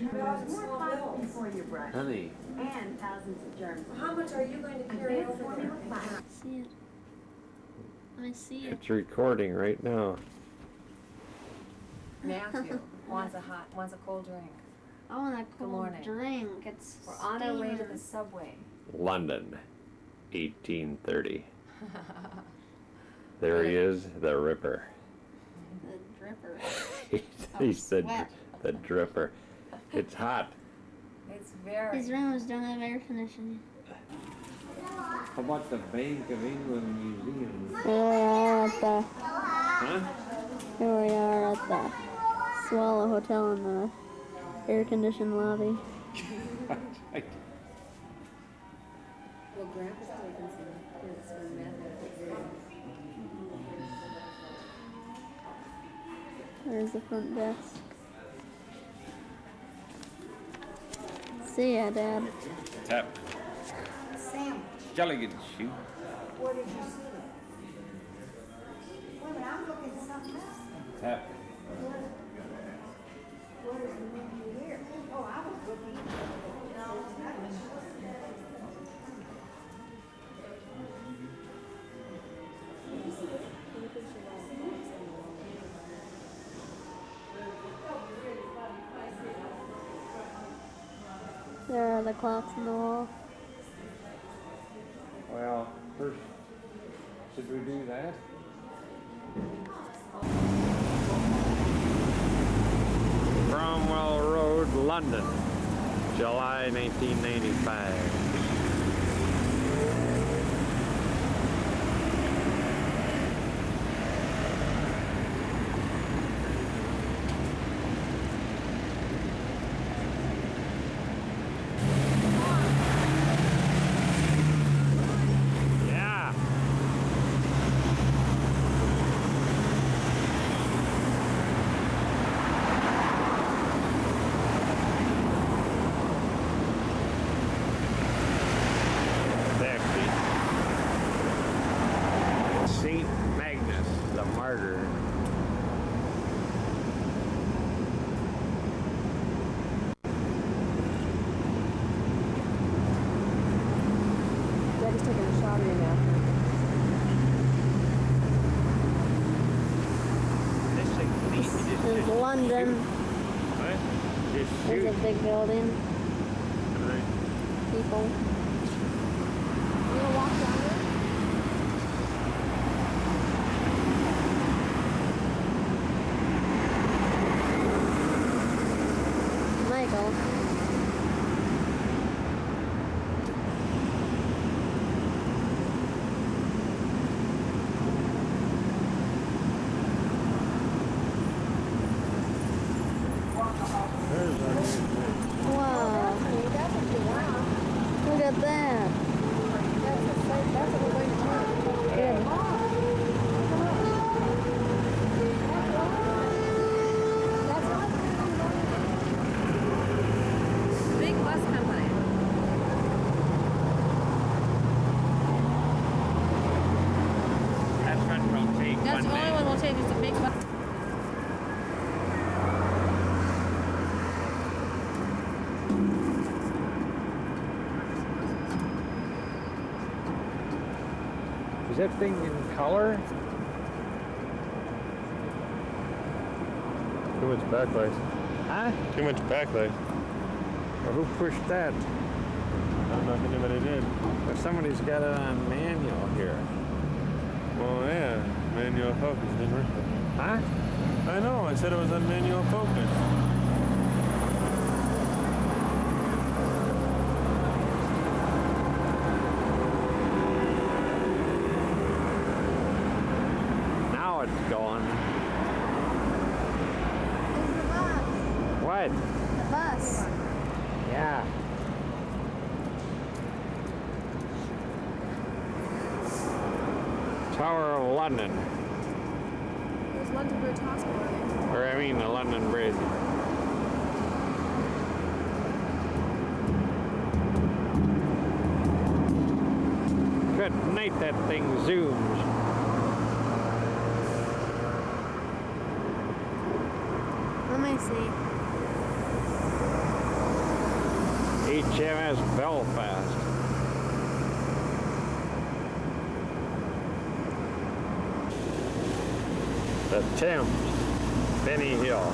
More plastic before your brush. Honey. And thousands of germs. How much are you going to carry over there? See it. I see it. It's recording right now. Matthew wants a cold drink. I want a cold morning. drink. It's We're on our way to steaming. the subway. London, 1830. There he is, the Ripper. The dripper. He said sweat. the Dripper. It's hot. It's very. These rooms don't have air conditioning. How about the Bank of England Museum? Here we are at the Huh? here we are at the Swallow Hotel in the air-conditioned lobby. Well, Grandpa's taking some kids from Matthew. There's the front desk. See ya, Dad. Tap. Sandwich. Jelligan shoe. Where did you see it? Wait a minute, I'm looking at something else. Tap. What is the menu here? Oh, I was looking. There are the clocks on the wall. Well, first, should we do that? Cromwell Road, London, July 1995. Saint Magnus, the martyr. Daddy's taking a shot of you now. This is London. What? Just There's a big building. People. You gonna walk down there? Michael. Wow. Look at that. That's what we're going to do. Good. Big bus company. That's what we'll take That's the one only day. one we'll take is a big bus. Is that thing in color? Too much backlight. Huh? Too much backlight. Or who pushed that? I don't know if anybody did. Or somebody's got it on manual here. Well, yeah, manual focus, didn't we? Huh? I know, I said it was on manual focus. Now it's going. There's the bus. What? The bus. Yeah. Tower of London. There's London Bridge Hospital. Or I mean the London Bridge. Good night, that thing zooms. Let me see. HMS Belfast. The Thames, Benny Hill.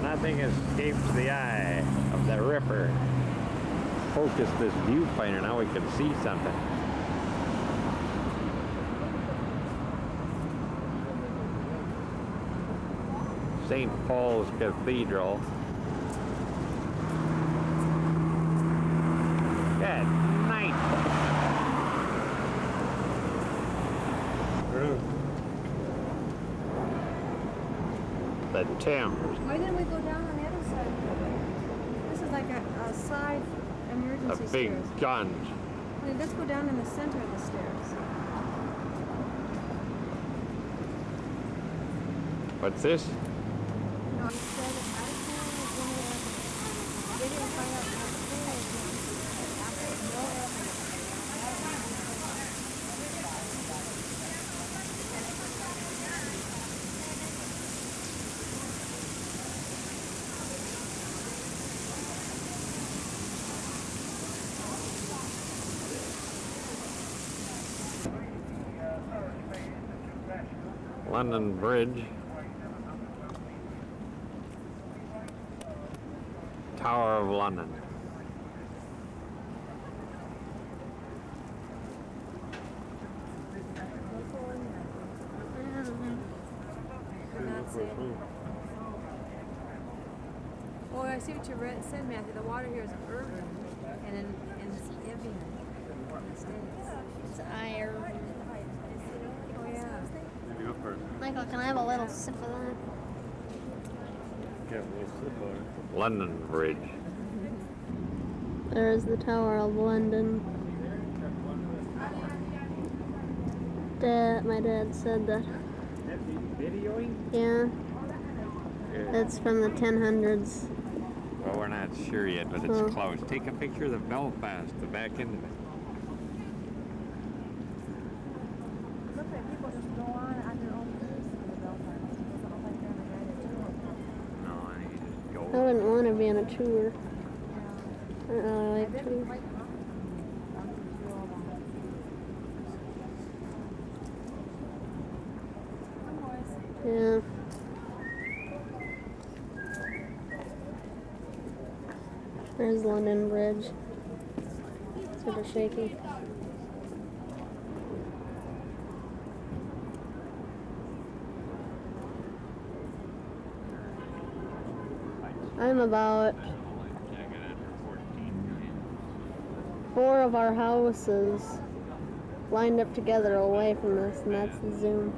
Nothing escapes the eye of the Ripper. Focus this viewfinder, now we can see something. St. Paul's Cathedral. Good night. The Thames. Why didn't we go down on the other side? This is like a side emergency The big stairs. guns. Wait, let's go down in the center of the stairs. What's this? No, you said it. I can't. They didn't find out how to play it. No airplane. London Bridge. Tower of London. Oh, I see what you said, Matthew. The water here is urban, and it's heavy in the States. It's iron. Oh, yeah. Michael, can I have a little sip of that? Yeah, we'll sit on it. London Bridge. There's the Tower of London. My dad said that. Videoing? Yeah, it's from the 1000s. Well, we're not sure yet, but it's Oh. close. Take a picture of the Belfast, the back end of it. Look at people just go on their own pace in the Belfast. It doesn't look like they're on a guided tour. No, I think you just I go. wouldn't want to be on a tour. I don't really I like didn't tours. like them. Yeah. There's London Bridge. Sort of shaky. I'm about 4 of our houses lined up together away from this, and that's the zoom.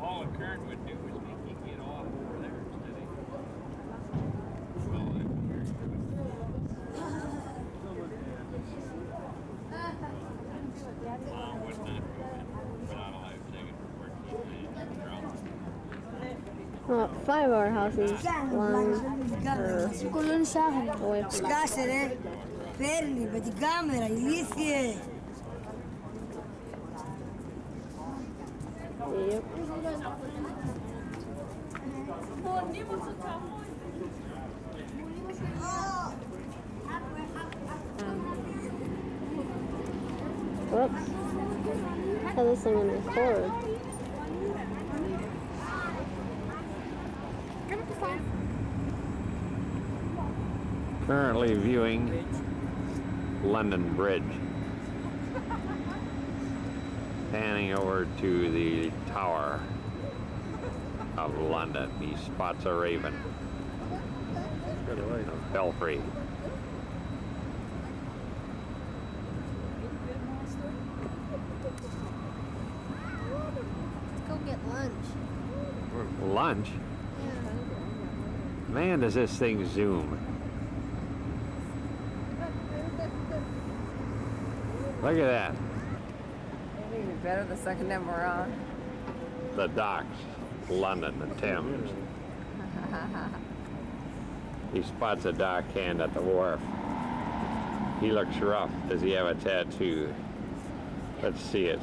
All a current would do is make you get off over there instead Mom would not go in without a life jacket for 14 days. Well, 5 of our houses lined away from Scasere, fermi, baticamera, ilizie. Yep. Whoops. How this thing gonna record? Currently viewing London Bridge. Panning over to the Tower of London. He spots a raven. Belfry. Let's go get lunch. lunch. Man, does this thing zoom. Look at that. I think it'd be better the second time we're on. The docks, London, the Thames. He spots a dock hand at the wharf. He looks rough. Does he have a tattoo? Let's see it.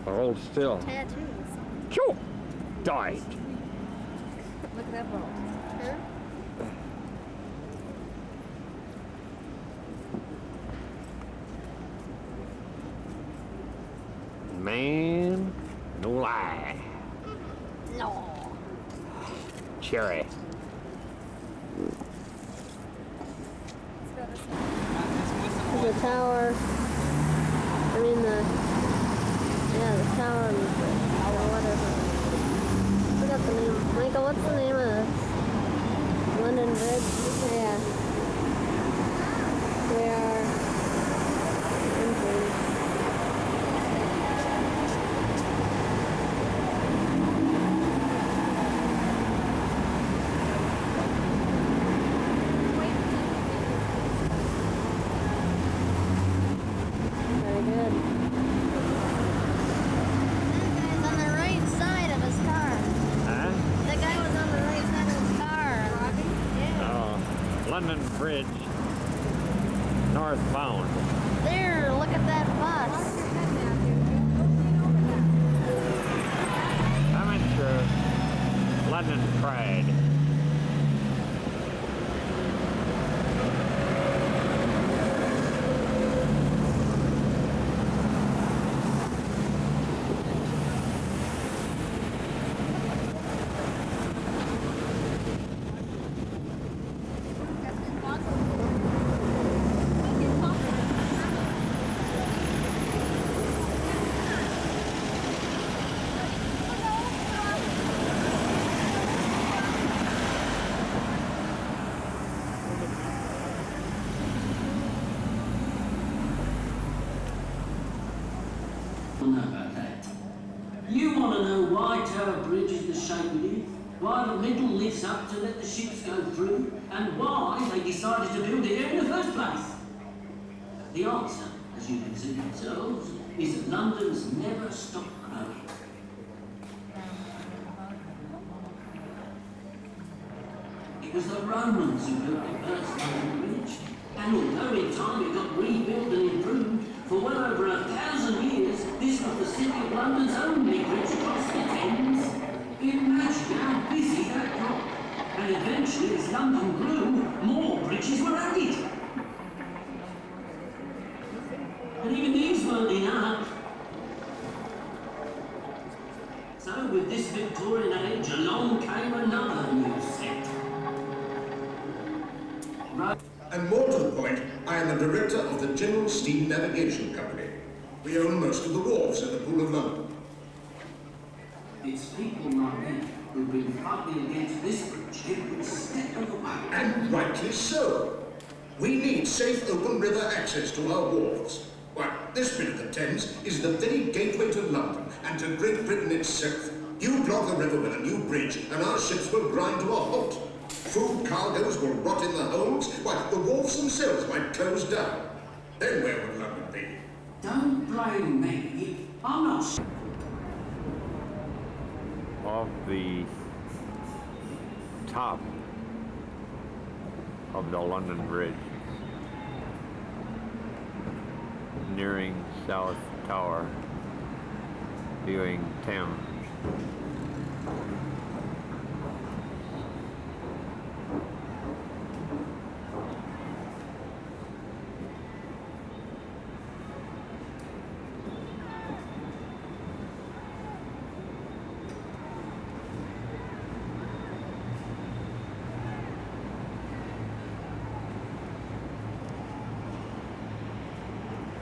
Hold still. Tattoos. Choo! Died. Look at that boat. Huh? Man, no lie. No. Cherry. The tower. I mean the tower and or whatever. I forgot the name. Michael, what's the name of this? London Bridge? Yeah. We are entering. Very good. That guy's on the right side of his car. Huh? That guy was on the right side of his car. Yeah. Oh, London Bridge. Northbound. There, look at that bus. Coming through. London Pride. Know about that. You want to know why Tower Bridge is the shape it is, why the middle lifts up to let the ships go through, and why they decided to build it here in the first place? The answer, as you can see yourselves, is that London's never stopped growing. It was the Romans who built the first London Bridge, and although in time it got rebuilt and improved, for well over 1,000 years, this was the city of London's only bridge across the Thames. Imagine how busy that got. And eventually, as London grew, more bridges were added. And even these weren't enough. So with this Victorian age, along came another new set. And more to the point, I am the director of the General Steam Navigation Company. We own most of the wharves in the Pool of London. It's people like me who've been fighting against this bridge every step of the way. And rightly so. We need safe open river access to our wharves. Why, this bit of the Thames is the very gateway to London and to Great Britain itself. You block the river with a new bridge and our ships will grind to a halt. Food cargoes will rot in the holds, while the wharves themselves might close down. Then where would London be? Don't blame me. I'm not. Off the top of the London Bridge, nearing South Tower, viewing Thames.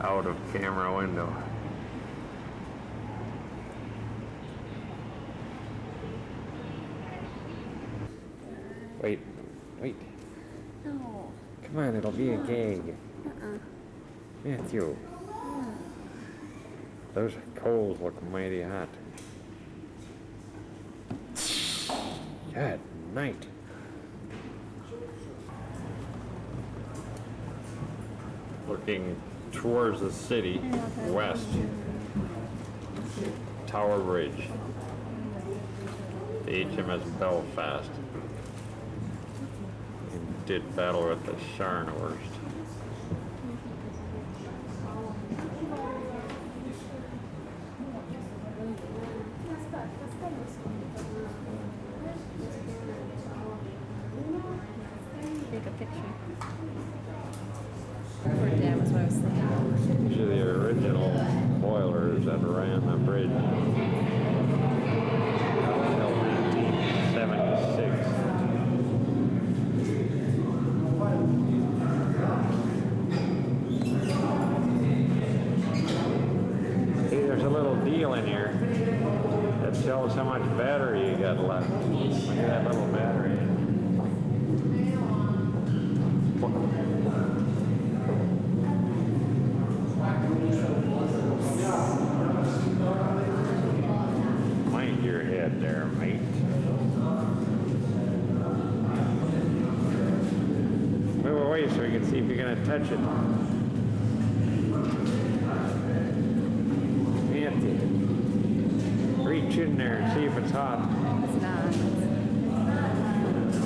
Out of camera window. Wait. No. Come on, it'll be a gag. Matthew. Those coals look mighty hot. God, night. Looking towards the city, west. Tower Bridge. The HMS Belfast. It did battle with the Scharnhorst. Take a picture. Poor dam is what I was thinking. These are the original boilers that ran the bridge until 1976. See, there's a little deal in here that tells how much battery you got left. Look at that little battery. Mind your head there, mate. Move away so we can see if you're gonna touch it. Reach in there and see if it's hot. It's not.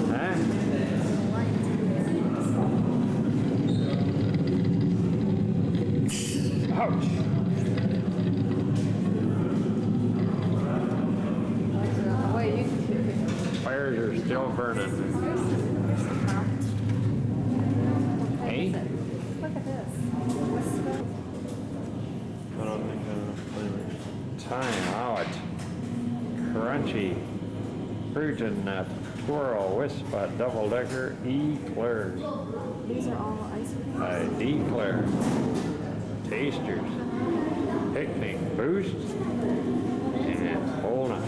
Huh? Ouch! Wait, you Fires are still burning. Hey? look at this. I don't think I have enough flavor. Time out. Crunchy. Fruit and nut. Twirl. Wispa. Double decker. Eclairs. These are all ice cream. I declare. Tasters. Picnic. Boost. And whole nut.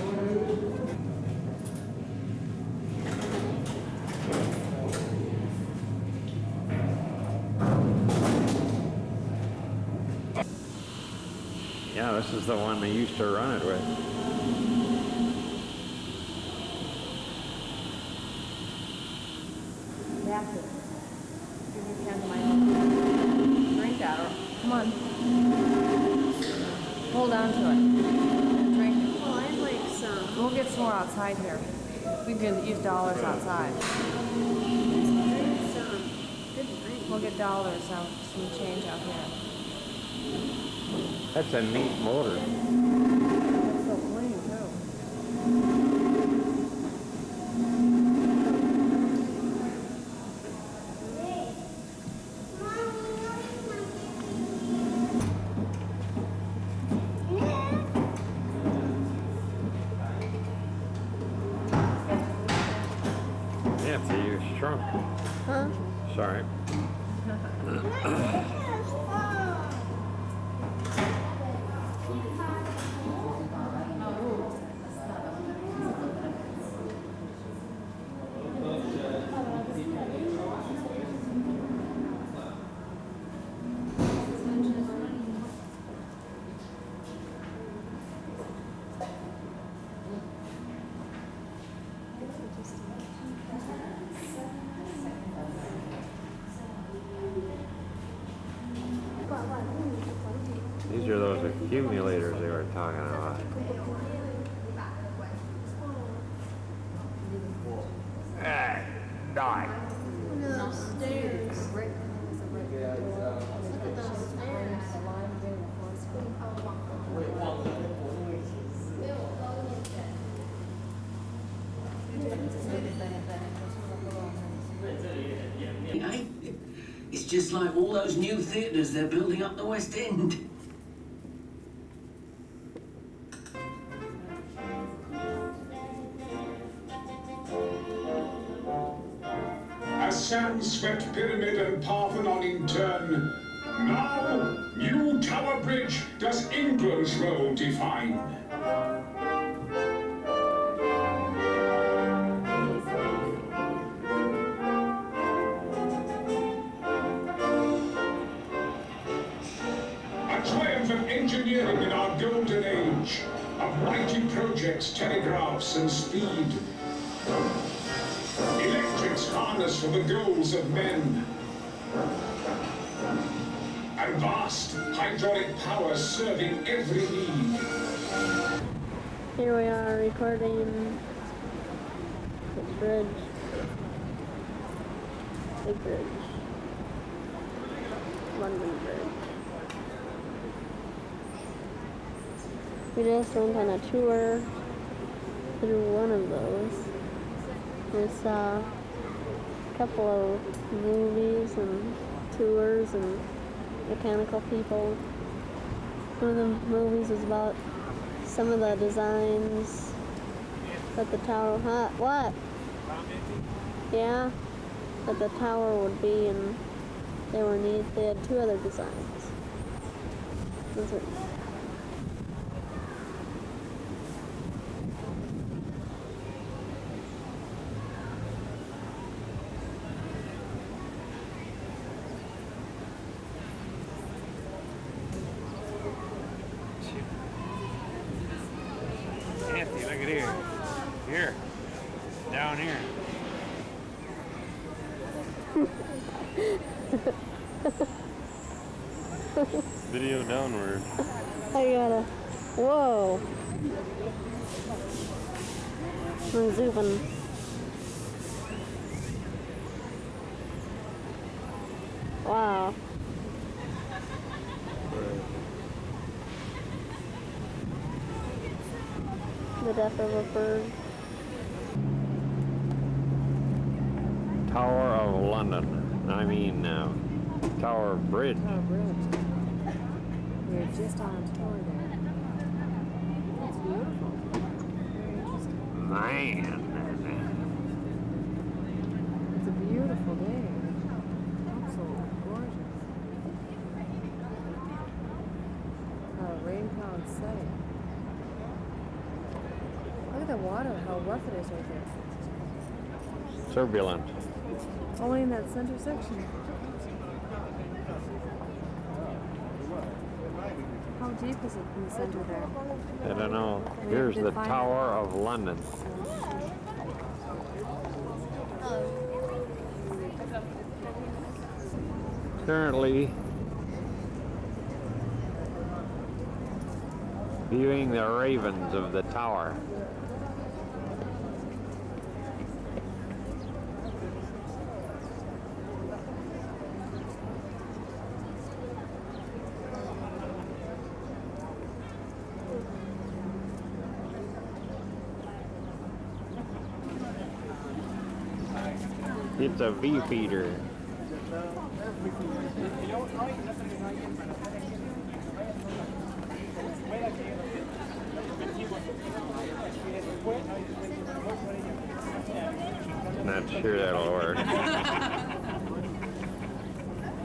Yeah, this is the one they used to run it with. That's it. Give your hand to my drink that. Come on. Hold on to it. Drink it. Oh, I'd like some. We'll get some more outside here. We can use dollars outside. We'll get dollars out, some change out here. That's a neat motor. It's so clean too. Yeah, so you shrunk. Huh? Sorry. These are those accumulators they were talking about. Ah, die. No, stairs. Eh? It's just like all those new theatres they're building up the West End. A sand-swept pyramid and Parthenon in turn. Now, new Tower Bridge does England's role define. A triumph of engineering engineering in our golden age of mighty projects, telegraphs, and speed. Electrics harnessed for the goals of men. And vast hydraulic power serving every need. Here we are recording the bridge. Big bridge. London Bridge. We just went on a tour through one of those. We saw a couple of movies and tours and mechanical people. One of the movies was about some of the designs that the tower had. What? Yeah, that the tower would be, and they were neat. They had two other designs. Those are Anthony, look at here. Here. Down here. Video downward. I gotta. Whoa. I'm zooming. Wow. The death of a bird. Tower of London. I mean, Tower Bridge. Tower Bridge. We were just on a tour there. It's beautiful. Very interesting. Man. It's a beautiful day. Absolutely gorgeous. Rain cloud setting. Look at the water, how rough it is right there. Turbulent. Only in that center section. How deep is it in the center there? I don't know. We Here's have to the find Tower of London. Currently viewing the ravens of the tower. It's a bee feeder. Not sure that'll work.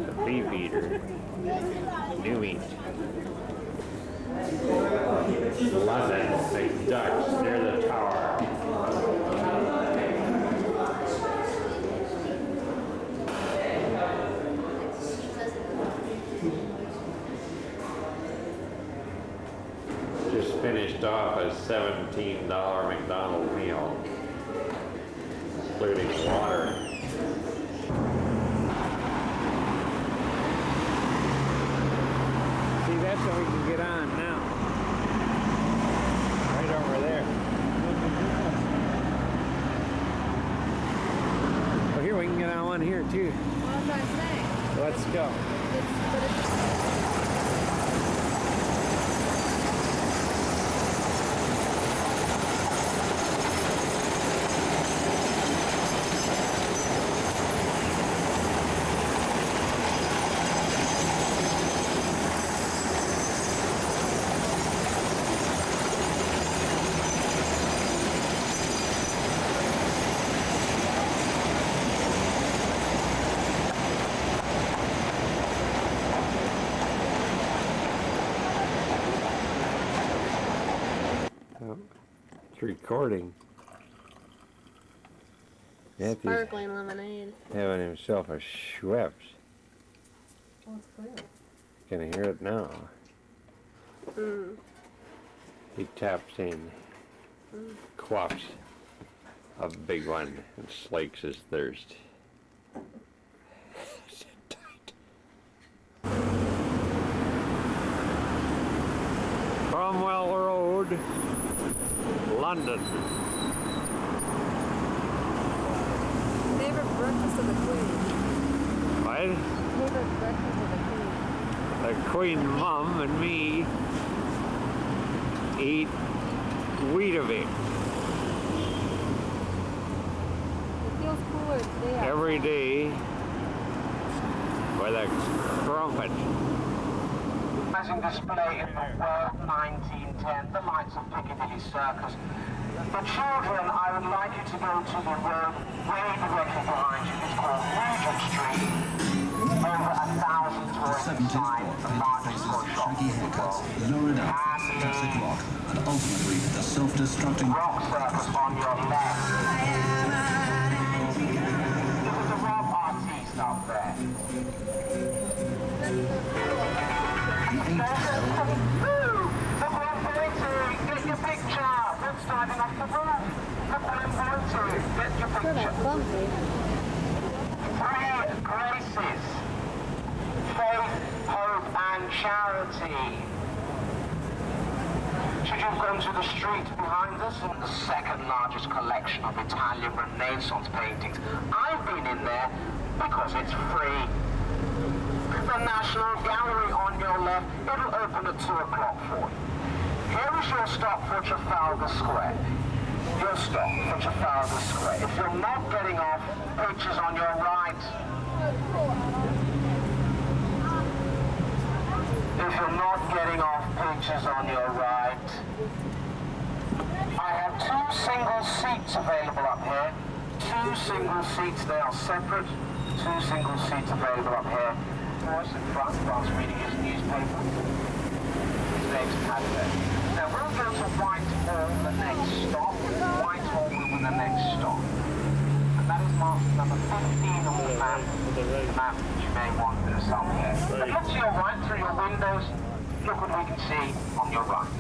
The bee feeder. New meat. London, big ducks near the tower. Just finished off a $17 McDonald's meal, including water. See, that's what we can get on now. Right over there. Well, here we can get on one here too. What was I saying? Let's go. It's recording. Anthony's Sparkling lemonade. having himself a Schweppes. Oh, it's clear. Can I hear it now? He taps in, quaffs a big one, and slakes his thirst. Sit tight. Cromwell Road, London. Favorite breakfast of the Queen. What? Favorite breakfast of the Queen. The Queen Mum and me eat Weetabix It feels cooler today. every day with a crumpet. Amazing display in the World 1910, the lights of Piccadilly Circus. For children, I would like you to go to the road way directly behind you. It's called Regent Street. Over 1,000 toys inside, the largest toy shop in the world. Lurid up, classic rock, and ultimately the self-destructing Rock Circus on your left. This is the rock artiste up there. Look where I'm pointing! Get your picture! What's driving off the roof? Look where I'm pointing! Get your Sure, picture! that's bumpy. 3 graces. Faith, hope, and charity. Should you have gone to the street behind us? In the second largest collection of Italian Renaissance paintings. I've been in there because it's free. The National Gallery on your left, it'll open at 2 o'clock for you. Here is your stop for Trafalgar Square. Your stop for Trafalgar Square. If you're not getting off, pictures on your right. If you're not getting off, pictures on your right. I have 2 single seats available up here. 2 single seats, they are separate. 2 single seats available up here. Horse in front whilst reading his newspaper. His name's Padre. Now we'll go to Whitehall, the next stop. Whitehall will be the next stop. And that is marked number 15 on the map. The map that you may want to somewhere. But look to your right through your windows. Look what we can see on your right.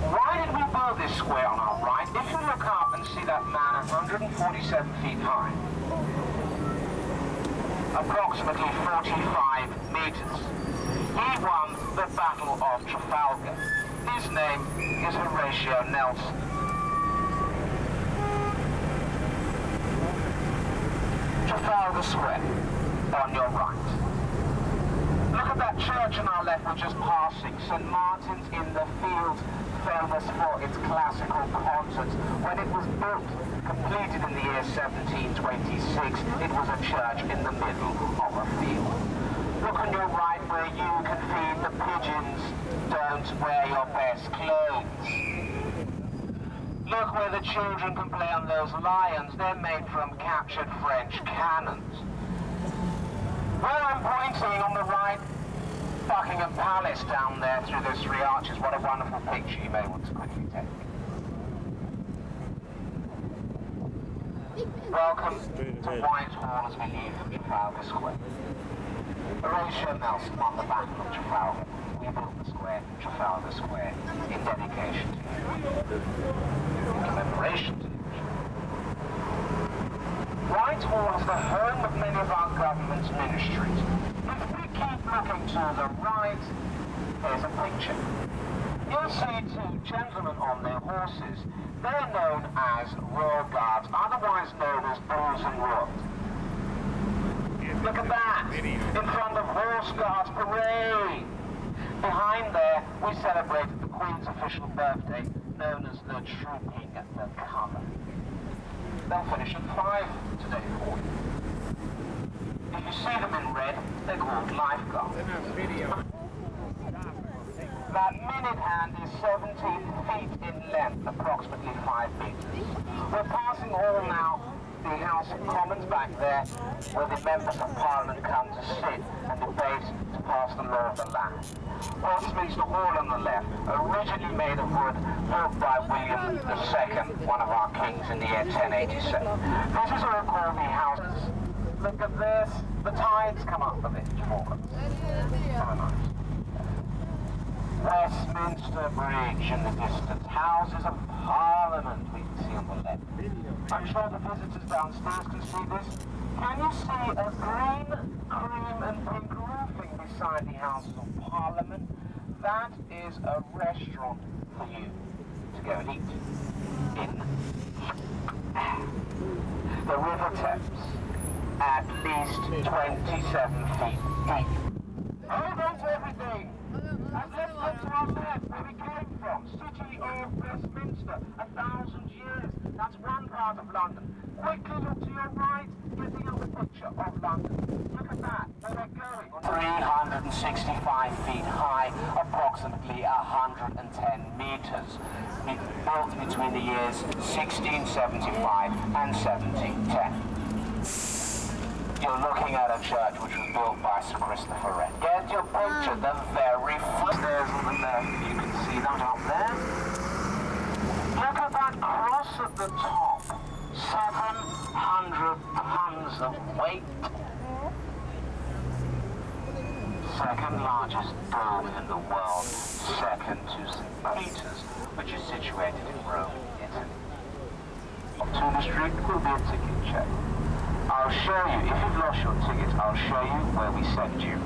Why did we build this square on our right? If you look up and see that man 147 feet high, approximately 45 meters. He won the Battle of Trafalgar. His name is Horatio Nelson. Trafalgar Square, on your right. Look at that church on our left, we're just passing. St. Martin's in the Fields, famous for its classical concerts. When it was built, completed in the year 1726, it was a church in the middle of a field. Look on your right where you can feed the pigeons. Don't wear your best clothes. Look where the children can play on those lions. They're made from captured French cannons. Where I'm pointing on the right, Buckingham Palace down there through those 3 arches. What a wonderful picture you may want to quickly take. Welcome to Whitehall as we leave Trafalgar Square. Horatio Nelson won the Battle of Trafalgar. We built the square, Trafalgar Square, in dedication to you. In commemoration to you. Whitehall is the home of many of our government's ministries. If we keep looking to the right, there's a picture. You'll see 2 gentlemen on their horses. They're known as Royal Guards, otherwise known as Blues and Royals. Look at that! In front of Horse Guards Parade! Behind there, we celebrated the Queen's official birthday, known as the Trooping the Colour. They'll finish at 5 today for you. If you see them in red, they're called lifeguards. That minute hand is 17 feet in length, approximately 5 meters. We're passing all now the House of Commons back there, where the members of Parliament come to sit and debate to pass the law of the land. Westminster Hall on the left, originally made of wood, built by William II, one of our kings in the year 1087. This is all called the Houses. Look at this. The tides come up a bit for us. Very nice. Westminster Bridge in the distance. Houses of Parliament we can see on the left. I'm sure the visitors downstairs can see this. Can you see a green, cream and pink roofing beside the Houses of Parliament? That is a restaurant for you to go and eat in. The River Thames, at least 27 feet deep. Hold on to everything! And let's look to our left, where we came from. City of Westminster, 1,000 years. That's one part of London. Quickly look to your right, getting up a picture of London. Look at that, where we're going. 365 feet high, approximately 110 meters. Built between the years 1675 and 1710. You're looking at a church which was built by Sir Christopher Wren. Get your picture, the very front. There's on the left, you can see that up there. Look at that cross at the top. 700 tons of weight. Second largest dome in the world, second to St. Peter's, which is situated in Rome, Italy. Up to the street will be a ticket check. I'll show you, if you've lost your ticket, I'll show you where we send you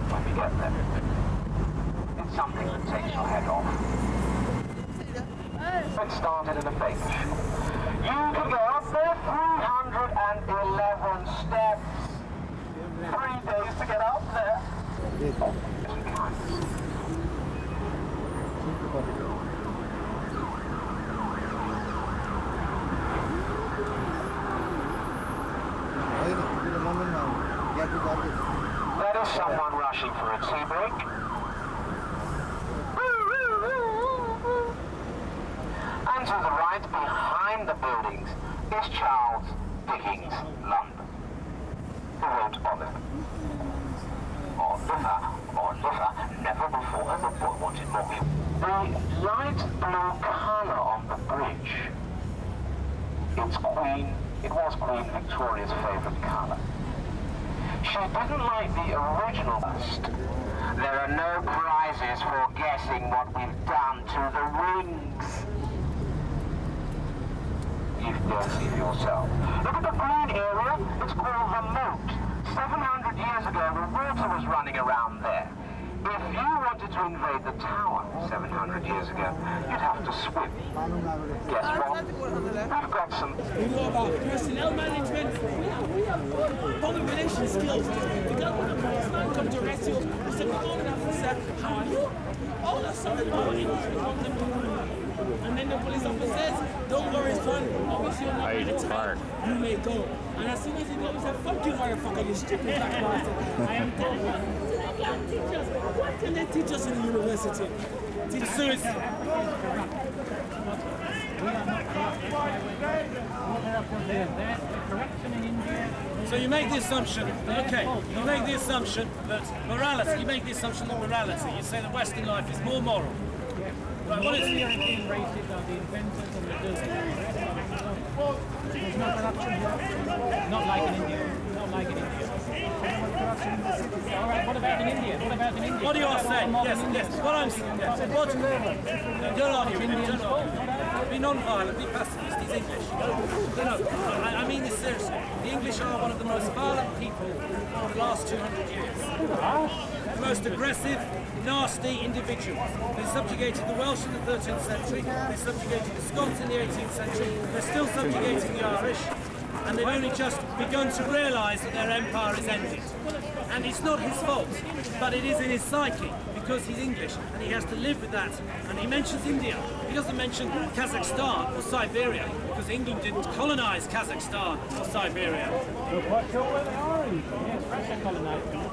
when we get there. It's something that takes your head off. It started in a baker shop. You can go up there 311 steps. 3 days to get up there. That is someone rushing for a tea break. And to the right, behind the buildings, is Charles Dickens' London, who wrote Oliver. Oliver, never before has a boy wanted more. The light blue colour on the bridge, it was Queen Victoria's favourite colour. She didn't like the original bust. There are no prizes for guessing what we've done to the rings. You can see for yourself. Look at the green area. It's called the moat. 700 years ago, the water was running around there. If you wanted to invade the tower 700 years ago, you'd have to swim. Guess what? We've got some... We know about personnel management. We have public relations skills. The government policeman come to arrest you. He said, "Come on, officer, how are you?" Oh, that's something about English. And then the police officer says, "Don't worry, son. Obviously, you're not by the time. You may go." And as soon as he goes, he said, "Fuck you, motherfucker, you stupid black bastard. I am telling you. Teachers, what can they teach us in the university? Teachers. So you make the assumption, okay, you make the assumption that morality, you say that Western life is more moral. Right, what is the European races are the inventors and the doers? There's no corruption here, not like in India. All right, what about in India? What do you all say? Yes. What I'm saying, yes. Don't argue with him. Be non-violent, be pacifist. He's English. I mean this seriously. The English are one of the most violent people of the last 200 years. The most aggressive, nasty individuals. They subjugated the Welsh in the 13th century. They subjugated the Scots in the 18th century. They're still subjugating the Irish. And they've only just begun to realise that their empire is ended. And it's not his fault, but it is in his psyche, because he's English, and he has to live with that. And he mentions India. He doesn't mention Kazakhstan or Siberia, because England didn't colonise Kazakhstan or Siberia. We're quite sure where they are. Yes, Russia colonised them.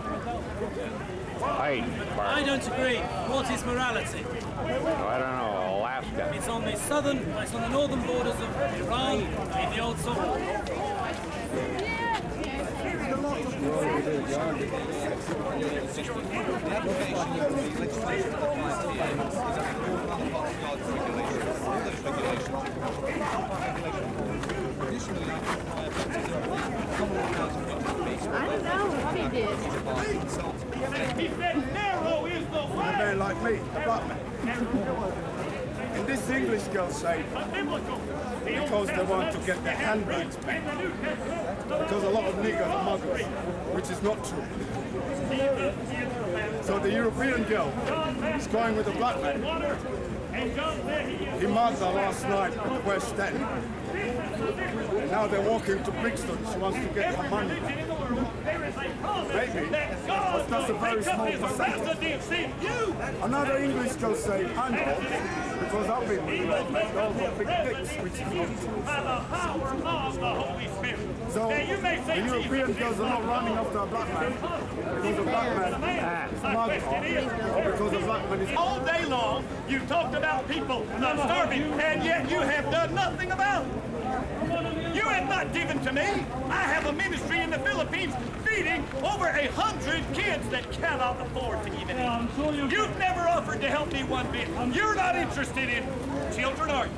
I don't agree. What is morality? I don't know, Alaska. It's on the northern borders of Iran, in the old Soviet. I don't know. Mommy did. He said narrow is the A way. man like me, a black man. And this English girl say, because they want to get their handbags back. Because a lot of niggers are muggers, which is not true. So the European girl is going with a black man. He mugged her last night at the West End. And now they're walking to Brixton. She wants to get her money back. Maybe, but that's a very small percentage. Another English girl say, I know, because I've been with black men, they all got big dicks, which is not true. So the European girls are not running after a black man because a black man is mugged her, or because a black man is... All day long, you talked about people not starving, and yet you have done nothing about it. You have not given to me. I have a ministry in the Philippines feeding over 100 kids that cannot afford to even eat. You've never offered to help me one bit. You're not interested in children, are you?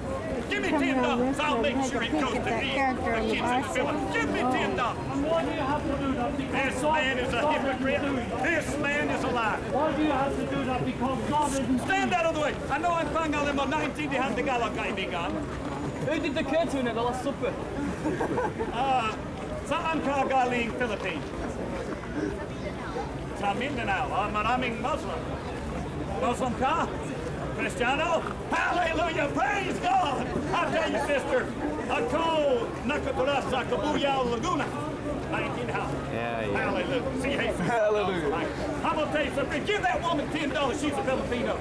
Give me $10. I'll make sure it goes to the kids in the Philippines. Give me $10. And why do you have to do that? Because This man is a hypocrite. This man is a liar. Why do you have to do that? Because God isn't... Stand out of the way. I know I'm pangalan mo 19 dihan de gala kaibigan. Who did the curtain at the Last Supper? Saan ka galing Philippines? Sa Mindanao. Maraming Muslim. Muslim ka? Cristiano? Hallelujah! Praise God! I tell you, sister, ako nakatira sa Cabuyao, Laguna. 19 house. Yeah. Hallelujah. See, hey, Hallelujah. I'm gonna tell you something. Give that woman $10. She's a Filipino.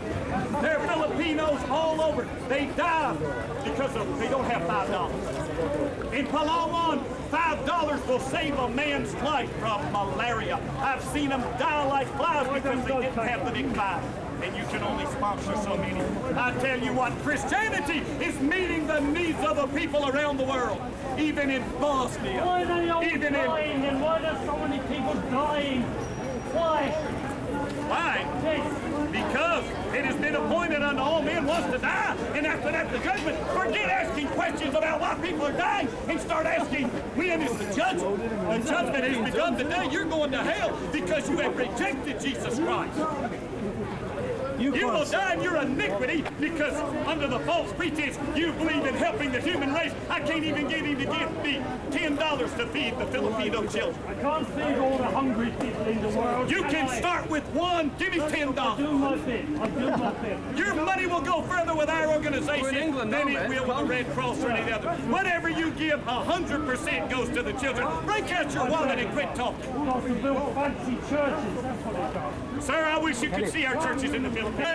There are Filipinos all over. They die because they don't have $5. In Palawan, $5 will save a man's life from malaria. I've seen them die like flies because they didn't have the big five. And you can only sponsor so many. I tell you what, Christianity is meeting the needs of the people around the world. Even in Bosnia. Why are they all Even dying? And why are so many people dying? Why? Why? Because it has been appointed unto all men once to die, and after that the judgment. Forget asking questions about why people are dying and start asking, when is the judgment? The judgment has begun today. You're going to hell because you have rejected Jesus Christ. You will die in your iniquity because under the false pretense you believe in helping the human race. I can't even get him to give me $10 to feed the Filipino children. I can't feed all the hungry people in the world. You can start with one. Give me $10. I'll do my bit. I'll do my bit. Your money will go further with our organization than it will with the Red Cross or any other. Whatever you give, 100% goes to the children. Break out your wallet and quit talking. Got to build fancy churches. That's what it does. Sir, I wish you could see our churches in the Philippines. Become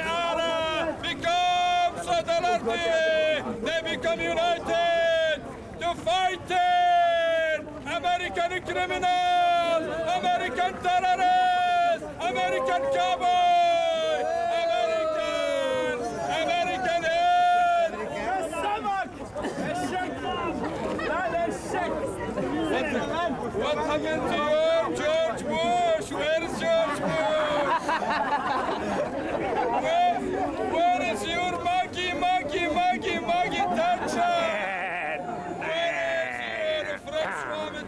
solidarity. They become united to fight it. American criminals, American terrorists, American cowboy, American head. What happened to you, George Bush? Where is George Bush? Where is your Maggie Thatcher? Where is your French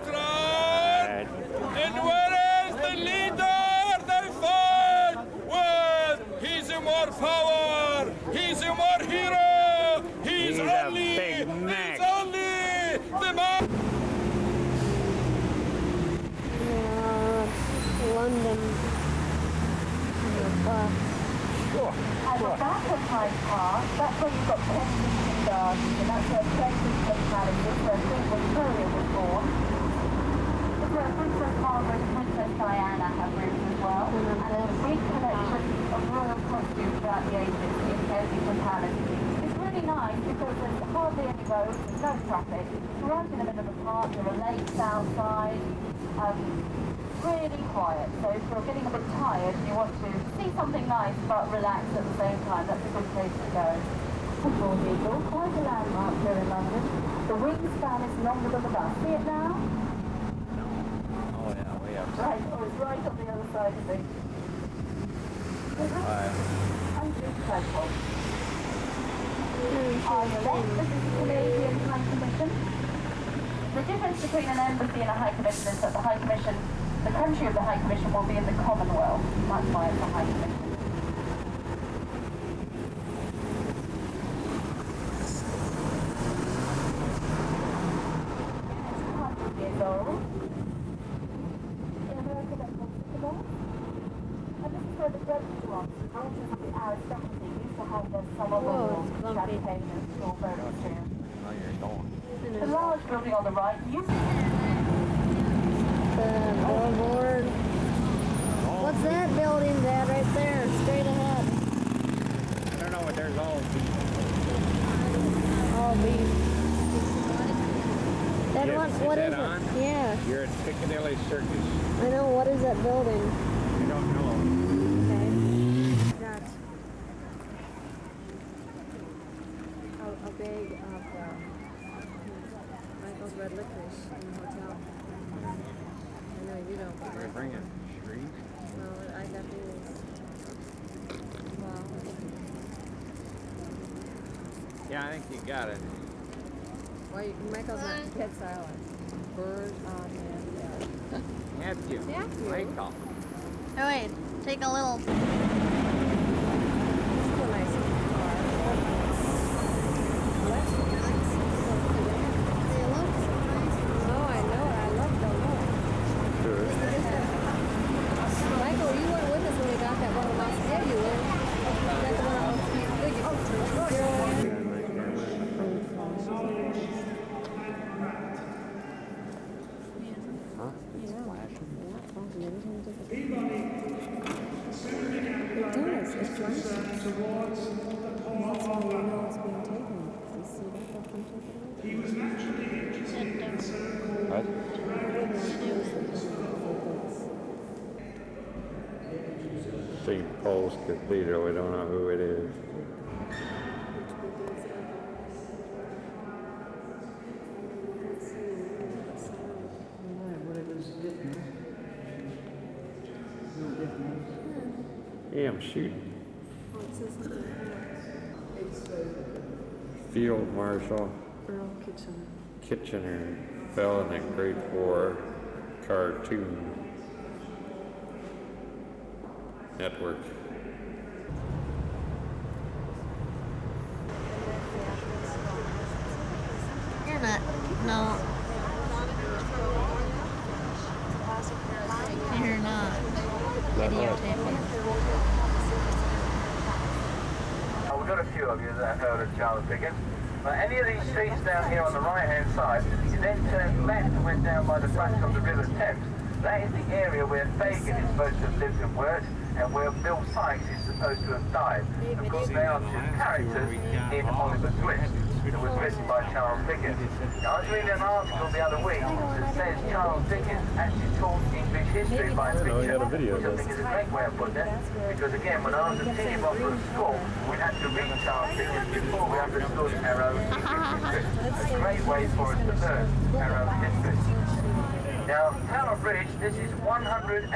Trump? And where is the leader they fight with? He's more power. He's more hero. He's only the man. London. At the back of Hyde Park, that's where you've got Kensington Gardens, and that's where Kensington Palace, where Queen Victoria was born. It's where Princess Margaret and Princess Diana have rooms as well, and there's a big collection of royal costumes throughout the ages in Kensington Palace. It's really nice because there's hardly any roads, there's no traffic. It's right in the middle of the park, there are lakes outside. Really quiet, so if you're getting a bit tired and you want to see something nice but relax at the same time, that's a good place to go. Football Eagle, quite a landmark here in London. The wingspan is longer than the bus. See it now? Oh yeah, we have. Right, it's right on the other side of it. And it's purple. On your left, this is the Canadian High Commission. The difference between an embassy and a High Commission is that the High Commission The country of the High Commission will be in the Commonwealth. That's why it's the High Commission. Years old. In America, that's Mexico. And this is where the restaurants, the daughters of the aristocracy, used to have their summer meals, champagne and strawberries too. The large building on the right used to... Billboard. What's that building that right there, straight ahead? I don't know what there's all All beef. That Yes, one, is what that is on? it? Yeah. You're at Piccadilly Circus. I know, what is that building? I don't know. Okay. Got a bag of Michael's red licorice in the hotel. I know you don't. What are you bringing? Shreve? No, I got these. Wow. Yeah, I think you got it. Why, Michael's not dead silent. Bird on and Have you? Michael. Oh wait, take a little. It's a nice car. What? They look so nice. Oh, I know it. I love the look. Good. Michael, you weren't with us when we got that one in Los Angeles. Yeah, you were. That's the one on It does. It flashes. That's why we know it's being taken. You see that? They'll come take it away. He was naturally interested in circles. What? St. Paul's Cathedral, we don't know who it is. Yeah, I'm shooting. Field Marshal Earl Kitchener. Kitchener fell in the Great War Cartoon Network. You're not. No. You're not. Videotaping. We've got a few of you that have heard of Charles Dickens. Any of these streets down here on the right-hand side, you then turn left and went down by the bank of the River Thames. That is the area where Fagin is supposed to have lived and worked, and where Bill Sykes is supposed to have died. Of course, they are two characters in Oliver Twist, that was written by Charles Dickens. Now, I was reading an article the other week that says Charles Dickens actually taught English history by picture, which I think is a great way of putting it, because again, when I was a teen bottle at school, we had to read Charles Dickens before we understood our own English history. A great way for us to learn our own history. Now, Tower Bridge, this is 101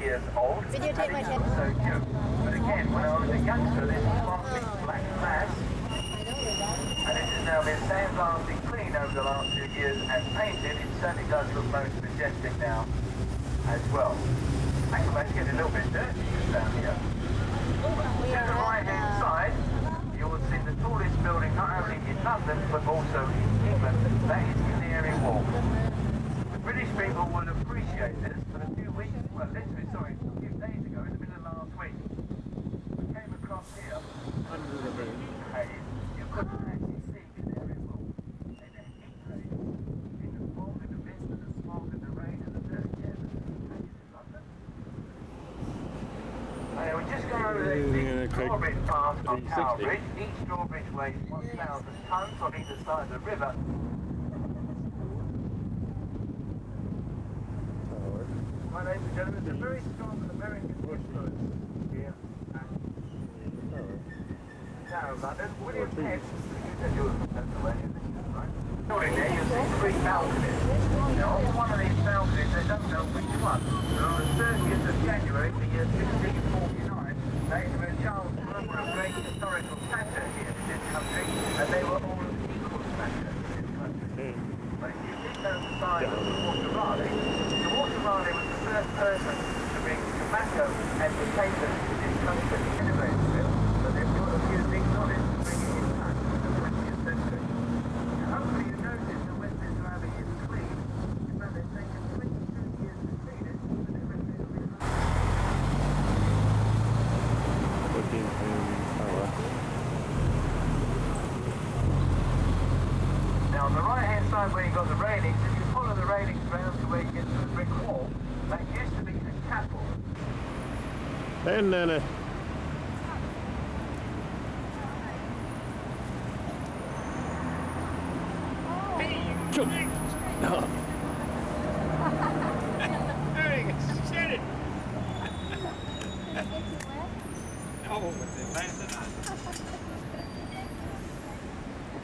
years old, and it is also new. But again, when I was a youngster, this was one big black mass, and it has now been sandblasted clean over the last few years and painted. It certainly does look most majestic now as well. Actually, it's getting a little bit dirty just down here. To the right-hand side, you will see the tallest building not only in London, but also in England. That is Canary Wharf. British people will appreciate this, but a few weeks, well, literally, sorry, a few days ago, in the middle of last week, we came across here, under the heat haze. You couldn't actually see Canary Wharf. And the heat haze, in the fog and the mist and the smog and the rain and the dirt, yeah, the haze in London. We're just going over the drawbridge path on Tower Bridge. Each drawbridge weighs 1,000 tons on either side of the river. My ladies and gentlemen, it's a very strong American influence here at Tower of London. William Penn, you said you were from Pennsylvania, right? Building there, you'll see 3 balconies. Now, on one of these balconies, they don't know which one. But on the 30th of January, the year 1649, that is where Charles were a great historical factor here in this country, and they were all equal factors in this country. But if you think down the side of the Water Raleigh was the person to bring tobacco education to this country. Innovative, but they've got a few things on it to bring it in touch with the 20th century. Now, hopefully you notice that Westminster Abbey is clean, but they've taken 22 years to clean it, but they reckon it'll be Now on the right hand side where you've got the railings, if you follow the railings round to where you get to the brick wall, that used to be a chapel. Hey, Nana. No. There you go. Shut it. No, but they landed on it.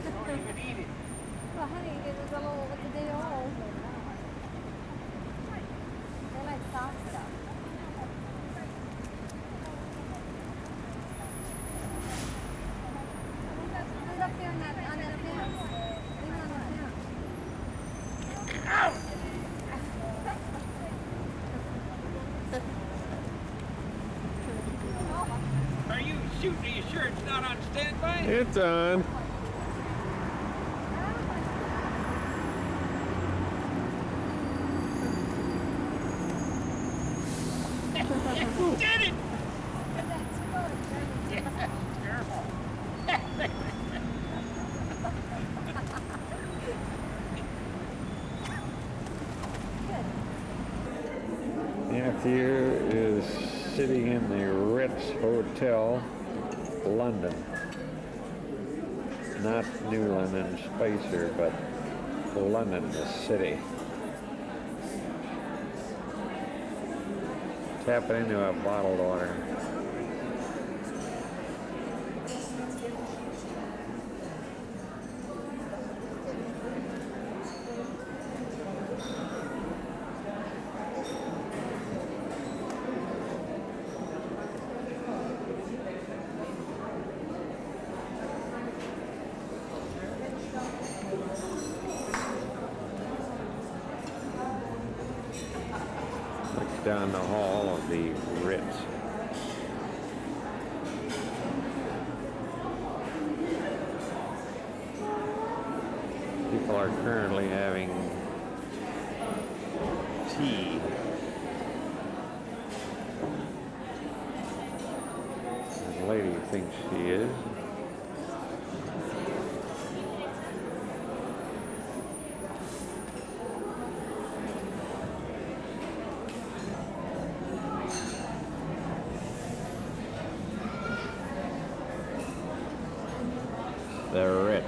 Don't even eat it. Well, honey, it was a little with the day old. They like soft stuff. Who's up there on that fence? Leave it on the fence. Are you shooting? Are you sure it's not on standby? It's on. Did it! Yeah, terrible. Matthew is sitting in the Ritz Hotel, London. Not Newland and Spicer, but London, the city. Tapping into a bottled water. Down the hall of the Ritz. People are currently having tea. The lady thinks she is. The Ritz.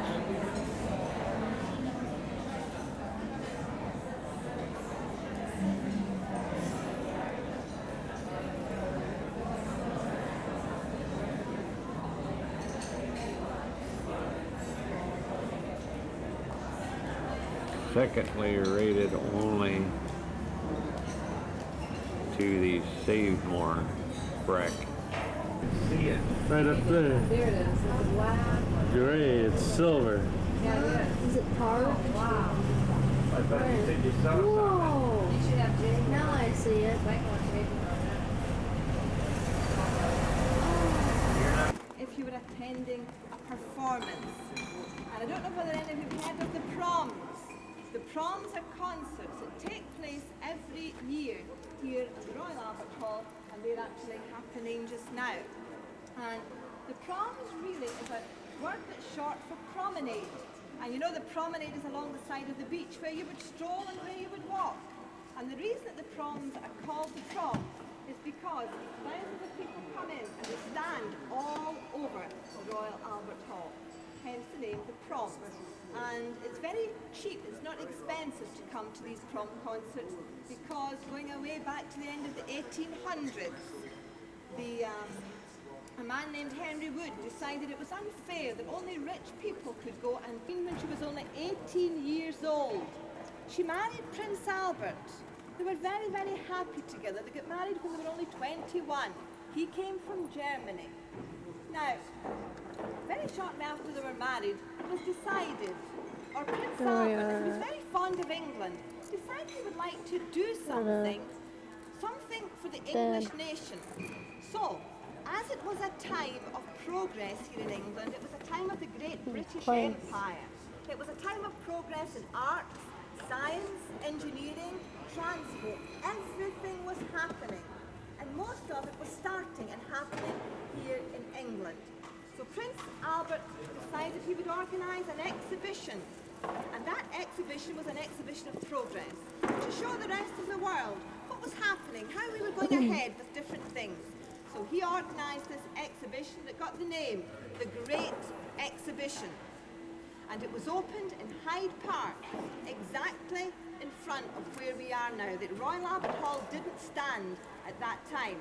Secondly rated only to the Save More bracket. See it. Right up there. There it is. It's a black. Gray, it's silver. Yeah, yeah. Is it carved? Wow. I thought you said you saw something. Whoa. You should have Jake. Now I see it. If you were attending a performance, and I don't know whether any of you have heard of the proms. The proms are concerts that take place every year here at the Royal Albert Hall, and they're actually happening just now. And the proms really is a word that's short for promenade. And you know the promenade is along the side of the beach where you would stroll and where you would walk. And the reason that the proms are called the prom is because thousands of people come in and they stand all over the Royal Albert Hall. Hence the name, the prom. And it's very cheap, it's not expensive to come to these prom concerts because going away back to the end of the 1800s, a man named Henry Wood decided it was unfair that only rich people could go, and when she was only 18 years old, she married Prince Albert. They were very, very happy together. They got married when they were only 21. He came from Germany. Now, very shortly after they were married, it was decided, or Prince Albert, who was very fond of England, decided he would like to do something for the English nation. So, as it was a time of progress here in England, it was a time of the great British Empire. It was a time of progress in arts, science, engineering, transport. Everything was happening. And most of it was starting and happening here in England. So Prince Albert decided he would organise an exhibition. And that exhibition was an exhibition of progress, to show the rest of the world what was happening, how we were going ahead with different things. So he organised this exhibition that got the name, the Great Exhibition. And it was opened in Hyde Park, exactly in front of where we are now. The Royal Albert Hall didn't stand at that time.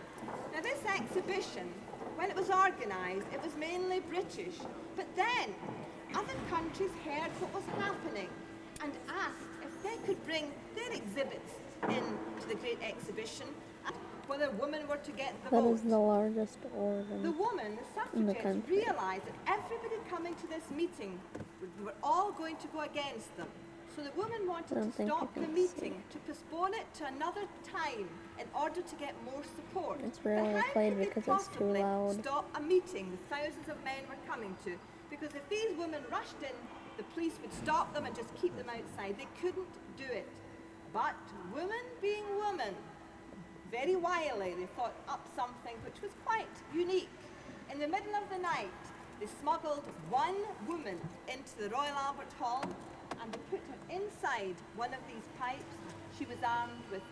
Now this exhibition, when it was organised, it was mainly British. But then, other countries heard what was happening and asked if they could bring their exhibits into the Great Exhibition, and whether women were to get the vote. That is the largest organ. The women, the suffragettes, realised that everybody coming to this meeting were all going to go against them. So the women wanted to stop the meeting, to postpone it to another time in order to get more support. It's rarely played because it's too loud. Stop a meeting the thousands of men were coming to? Because if these women rushed in, the police would stop them and just keep them outside. They couldn't do it. But women being women, very wily, they thought up something which was quite unique. In the middle of the night, they smuggled one woman into the Royal Albert Hall and they put her inside one of these pipes. She was armed with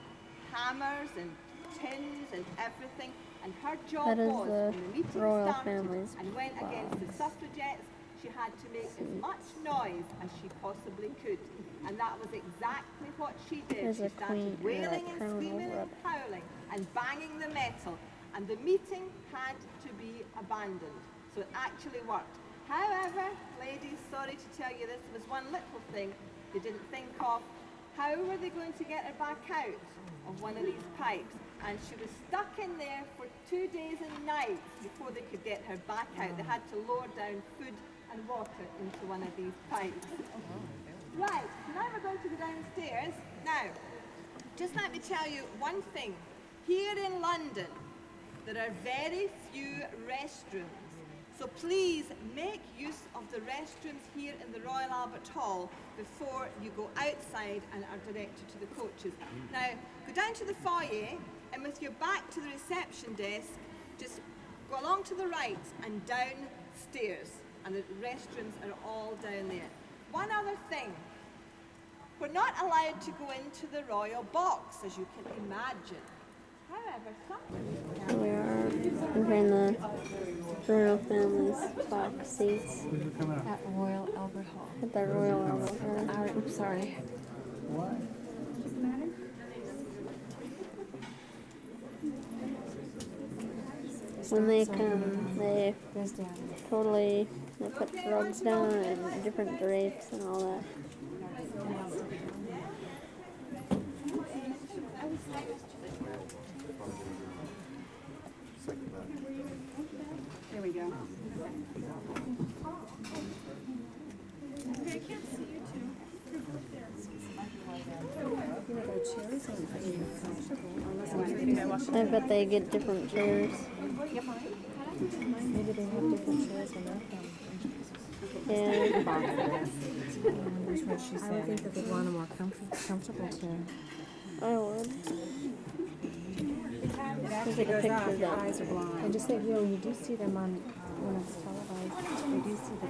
hammers and tins and everything, and her job was, when the meeting started and went against the suffragettes, she had to make as much noise as she possibly could. And that was exactly what she did. She started wailing and screaming and howling and banging the metal, and the meeting had to be abandoned. So it actually worked. However, ladies, sorry to tell you this, there was one little thing they didn't think of. How were they going to get her back out of one of these pipes? And she was stuck in there for 2 days and nights before they could get her back out. They had to lower down food and water into one of these pipes. Right, now we're going to go downstairs. Now, just let me tell you one thing. Here in London, there are very few restrooms. So please make use of the restrooms here in the Royal Albert Hall before you go outside and are directed to the coaches. Now, go down to the foyer, and with your back to the reception desk, just go along to the right and downstairs. And the restrooms are all down there. One other thing. We're not allowed to go into the royal box, as you can imagine. However, some... We are in the royal family's box seats. At Royal Albert Hall. At the Royal Albert Hall. Oops, sorry. What? When they come, they put rugs down and different drapes and all that. Here we go. I bet they get different chairs. Maybe they have different chairs when they're coming. Yeah. I would think that they'd want a more comfortable chair. I would. It actually goes out, your eyes are blind. And just think, you do see them on, when it's televised, you do see the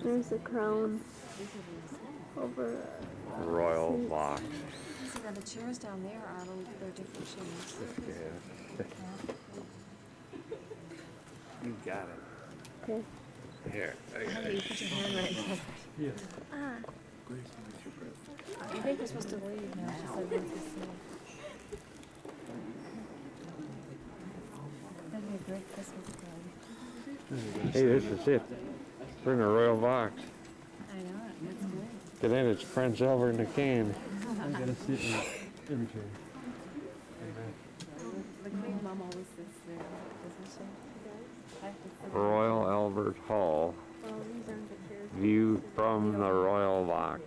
There's a crown over royal box. See, now the chairs down there they're different chairs. Yeah. You got it. Okay. Here. You put your hand right there. Yeah. I think we're supposed to leave now. She said once we see. That'd be a great Christmas card. Hey, this is it. We're in a royal box. I know it. That's good. Get in, it's Prince Albert and the King. I'm going to sit in the chair. The Queen Mom always sits there, doesn't she? Royal Albert Hall. View from the royal box.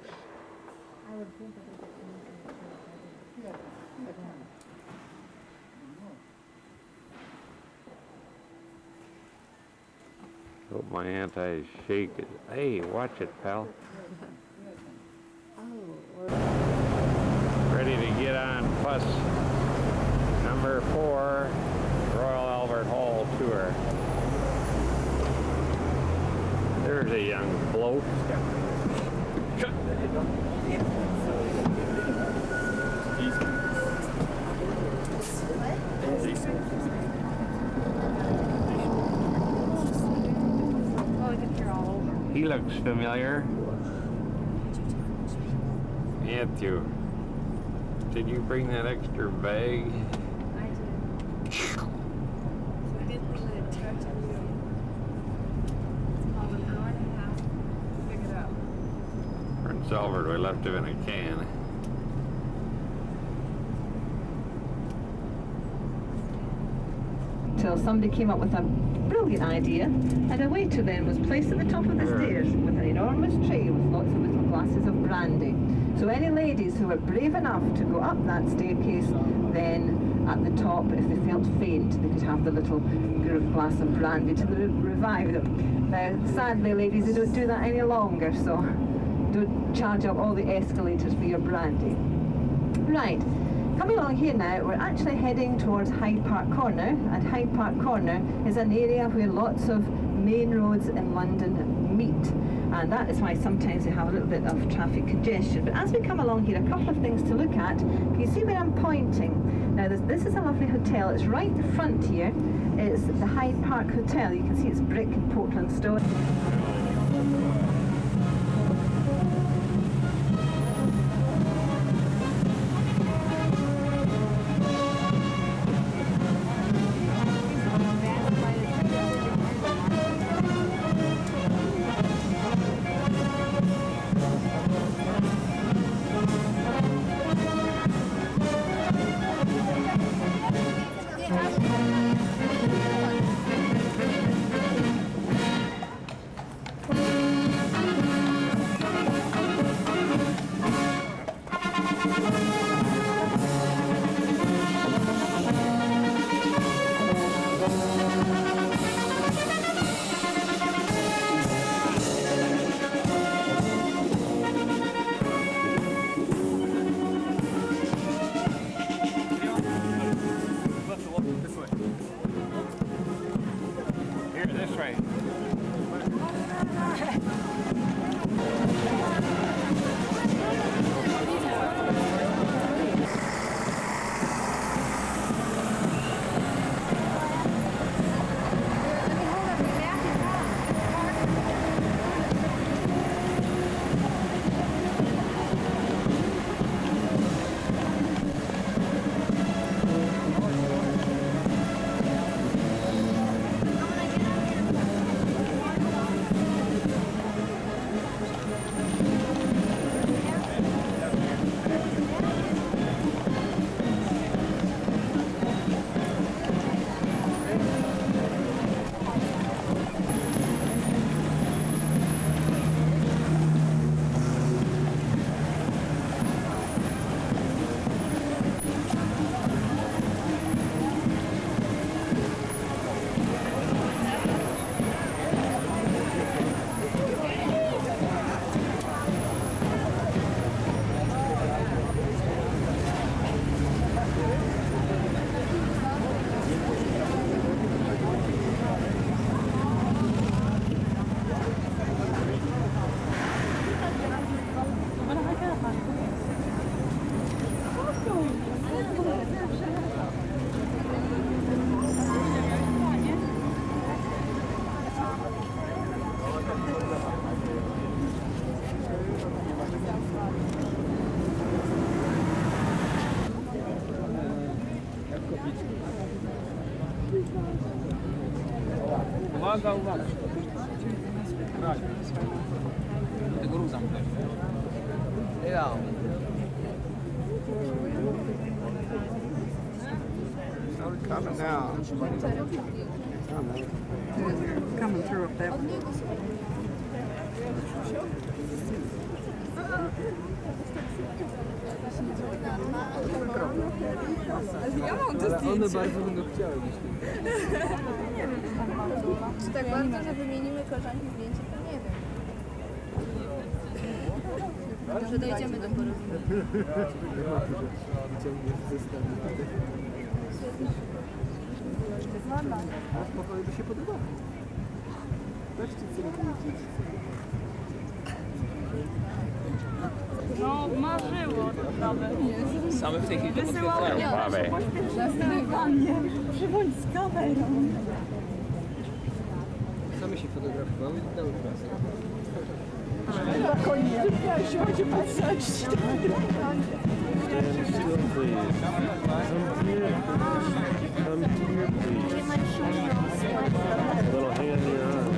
Hope my anti-shake is... Hey, watch it, pal. Ready to get on bus number 4, Royal Albert Hall tour. There's a young bloke. He looks familiar. Matthew, did you bring that extra bag? I did. So I didn't really touch it. It's about an hour and a half to pick it up. Prince Albert, we left him in a can. Till somebody came up with a brilliant idea, and a waiter then was placed at the top of the stairs with an enormous tray with lots of little glasses of brandy. So any ladies who were brave enough to go up that staircase, then at the top, if they felt faint, they could have the little glass of brandy to revive them. Now, sadly, ladies, they don't do that any longer, so don't charge up all the escalators for your brandy. Right. Coming along here now, we're actually heading towards Hyde Park Corner, and Hyde Park Corner is an area where lots of main roads in London meet, and that is why sometimes we have a little bit of traffic congestion. But as we come along here, a couple of things to look at. Can you see where I'm pointing? Now this is a lovely hotel. It's right in the front here. It's the Hyde Park Hotel. You can see it's brick and Portland stone. Uwaga, uwaga. Tego ruza mu yeah. Coming now. Coming through up there. Ja mam to Ale one zdjęcie. bardzo będą chciały gdzieś tam. Nie wiem, czy tak bardzo, że wymienimy koleżanki zdjęcie, to nie wiem. Może dojdziemy do porozumienia. A spokojnie by się podobało. Patrzcie, co robicie. No, marzyło nawet. Same w tej chwili to Wysyłałem potwierdzają. Nagrywanie. Przybądź z kamerą. Same się fotografowały i dały pracę. Na koniec. Ja się będzie patrzeć. Little hand in your arm.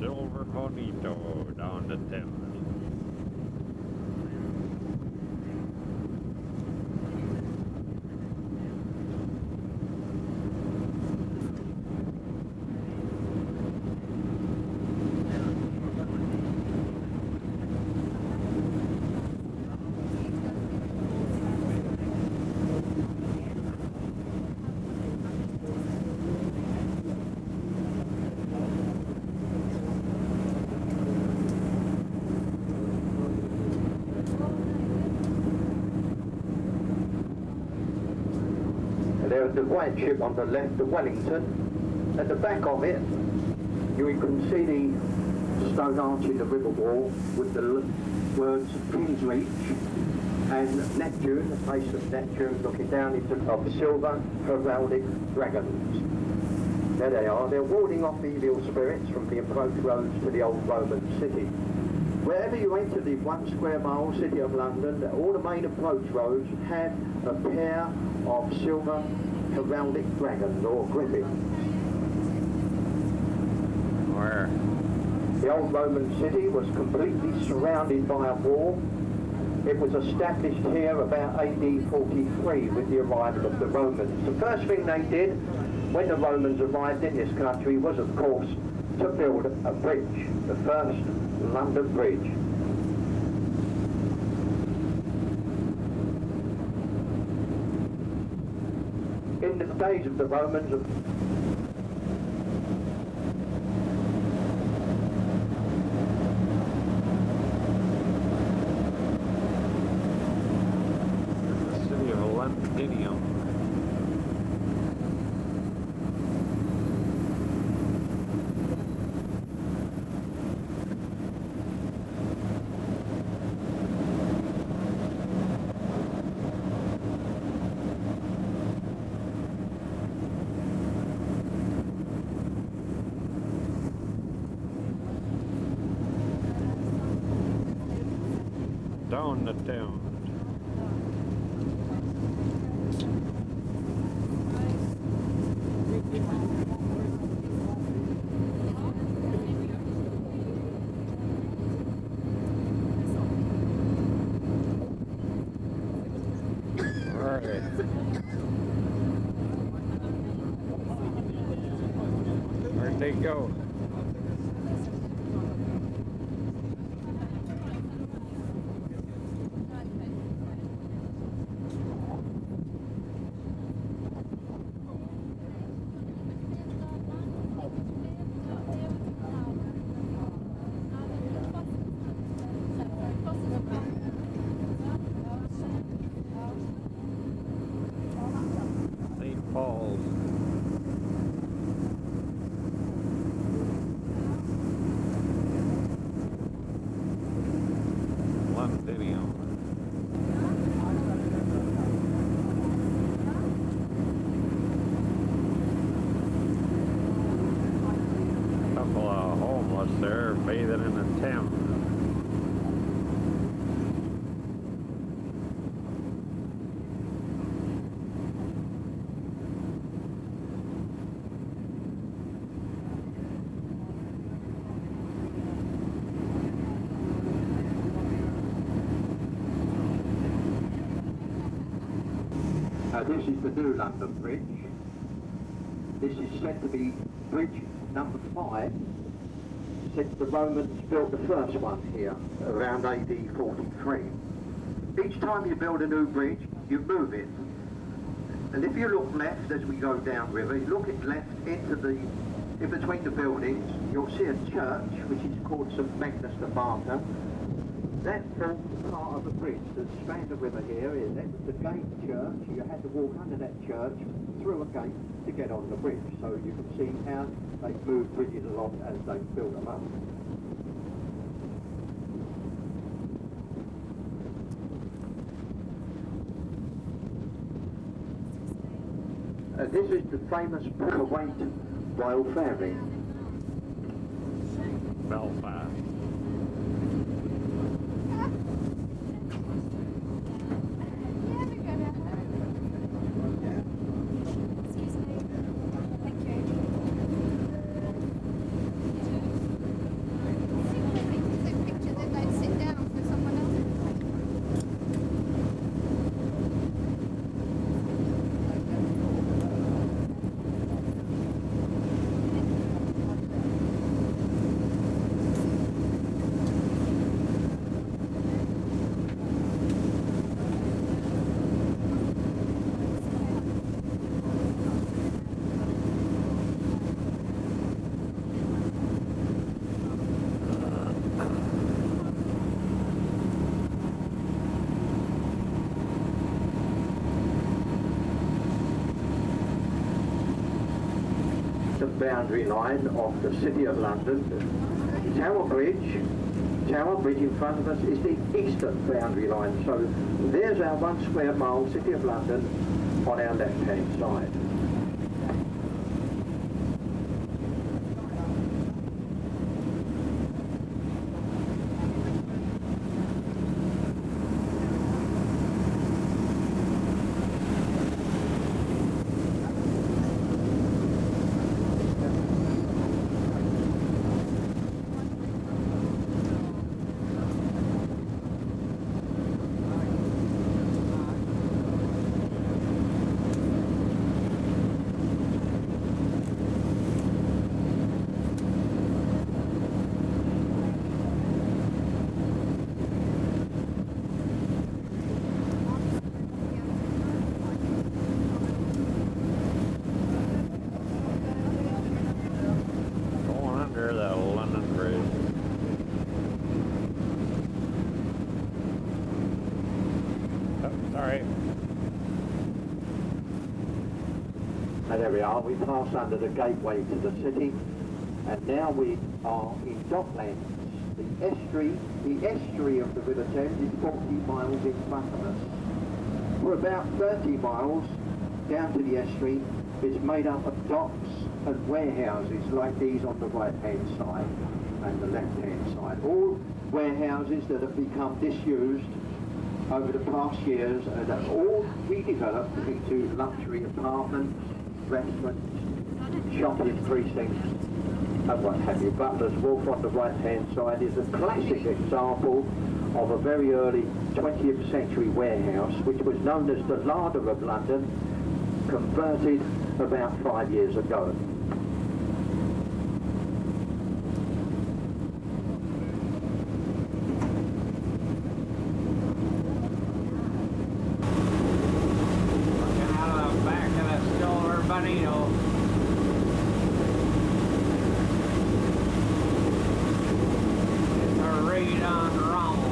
Silver Bonito down the Thames. There's the white ship on the left, the Wellington. At the back of it, you can see the stone arch in the river wall with the words King's Reach and Neptune, the face of Neptune looking down into of silver heraldic dragons. There they are. They're warding off evil spirits from the approach roads to the old Roman city. Wherever you enter the 1 square mile city of London, all the main approach roads have a pair of silver heraldic dragons or griffins. Where? The old Roman city was completely surrounded by a wall. It was established here about AD 43 with the arrival of the Romans. The first thing they did when the Romans arrived in this country was, of course, to build a bridge, the first London Bridge. In the days of the Romans, The city of Londinium. Down the Thames. Alright. Where'd they go? St. Paul's. Londinium. Couple of homeless there bathing in the Thames. this is the new London Bridge. This is said to be bridge number 5 since the Romans built the first one here around AD 43. Each time you build a new bridge, you move it. And if you look left as we go downriver, you look at left into the, in between the buildings, you'll see a church which is called St. Magnus the Martyr. That forms part of the bridge that spanned the river here. That was the gate church. You had to walk under that church through a gate to get on the bridge. So you can see how they moved bridges along as they built them up. This is the famous Kuwait royal family. Belfast. Boundary line of the City of London. Tower Bridge in front of us is the eastern boundary line. So there's our 1 square mile City of London on our left hand side. Sorry. And there we are, we pass under the gateway to the city, and now we are in Docklands. The estuary of the River Thames is 40 miles in front of us. For about 30 miles down to the estuary, it's made up of docks and warehouses like these on the right-hand side and the left-hand side. All warehouses that have become disused over the past years and have all redeveloped into luxury apartments, restaurants, shopping precincts and what have you. Butler's Wharf on the right-hand side is a classic example of a very early 20th century warehouse which was known as the Larder of London, converted about 5 years ago. Looking out of the back of the Silver Bonito. It's a raid on Rommel.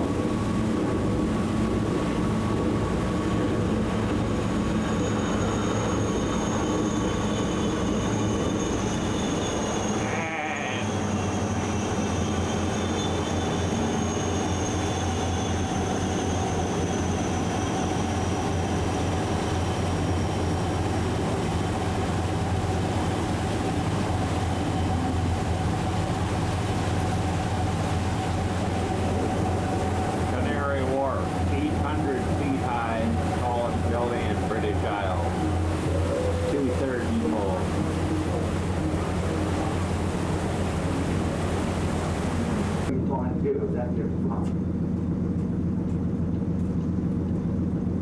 Canary Wharf, 800 feet high, tallest building in British Isles. 2/3 full. Fine view of that little pub.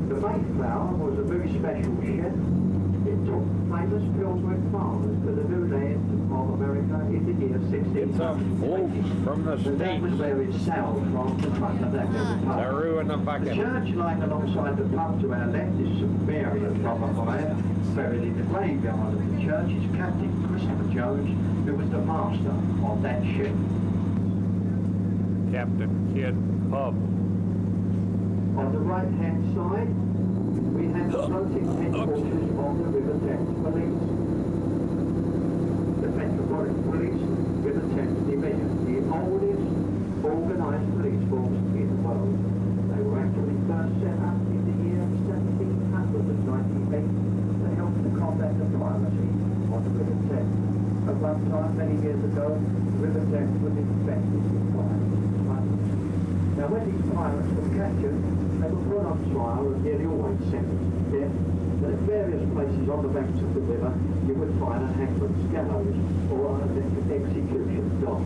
The Mayflower was a very special ship. It took famous Pillsbury farmers to the new land of America in the year 1600. It's a boat from the That States. was where it sailed from the front of that little pub. The Roo and the The Bucket. church lying alongside the pub to our left is St Mary of Robert. Buried in the graveyard of the church is Captain Christopher Jones, who was the master of that ship. Captain Kidd Pub. On the right-hand side, we have the floating headquarters of the River Thames Police. The Metropolitan Police River Thames Division, the oldest organised police force in the world. They were actually first set up in the year 1798 to help to combat the piracy on the River Thames. At one time, many years ago, the River Thames was infested with pirates. Now, when these pirates were captured, they were put on trial and nearly always sentenced to death. But at various places on the banks of the river, you would find a hangman's gallows or an execution dock.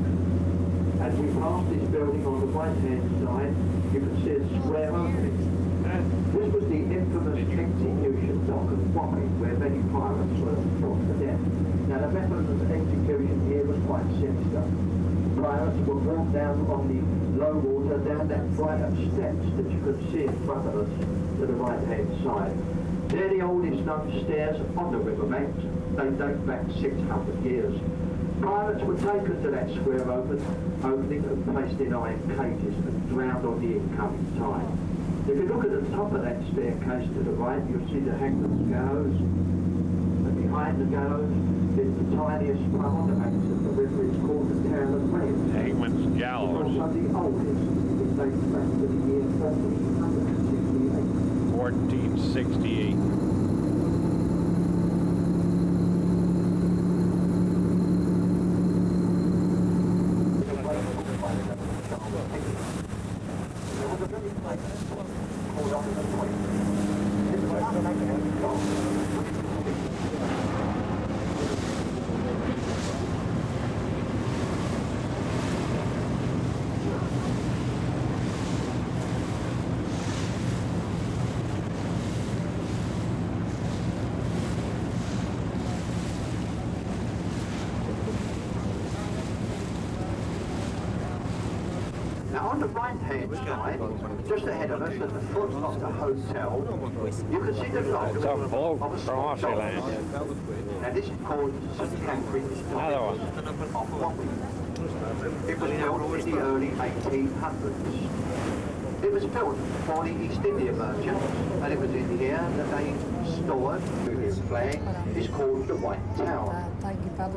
As we pass this building on the right-hand side, you can see a square opening. This was the infamous execution dock of Wapping, where many pirates were put to death. Now, the method of execution here was quite sinister. Pirates were brought down on the low water, down that flight of steps that you could see in front of us to the right-hand side. They're the oldest known stairs on the riverbank. They date back 600 years. Pirates were taken to that square opening and placed in iron cages and drowned on the incoming tide. If you look at the top of that staircase to the right, you'll see the hangman's gallows. And behind the gallows is the tiniest pub on the banks of the river. It's called the Town of Friends. Hangman's Gallows. It's also the oldest. It dates back to the year 1468. 1468. Now on the right-hand side, just ahead of us at the foot of the hotel, you can see the log It's a bloke of a from small dock. Aussie. Now this is called St Catherine's Another one. of Wapping. It was built in the early 1800s. It was built for the East India merchants, and it was again stored with his flag is called the White Tower.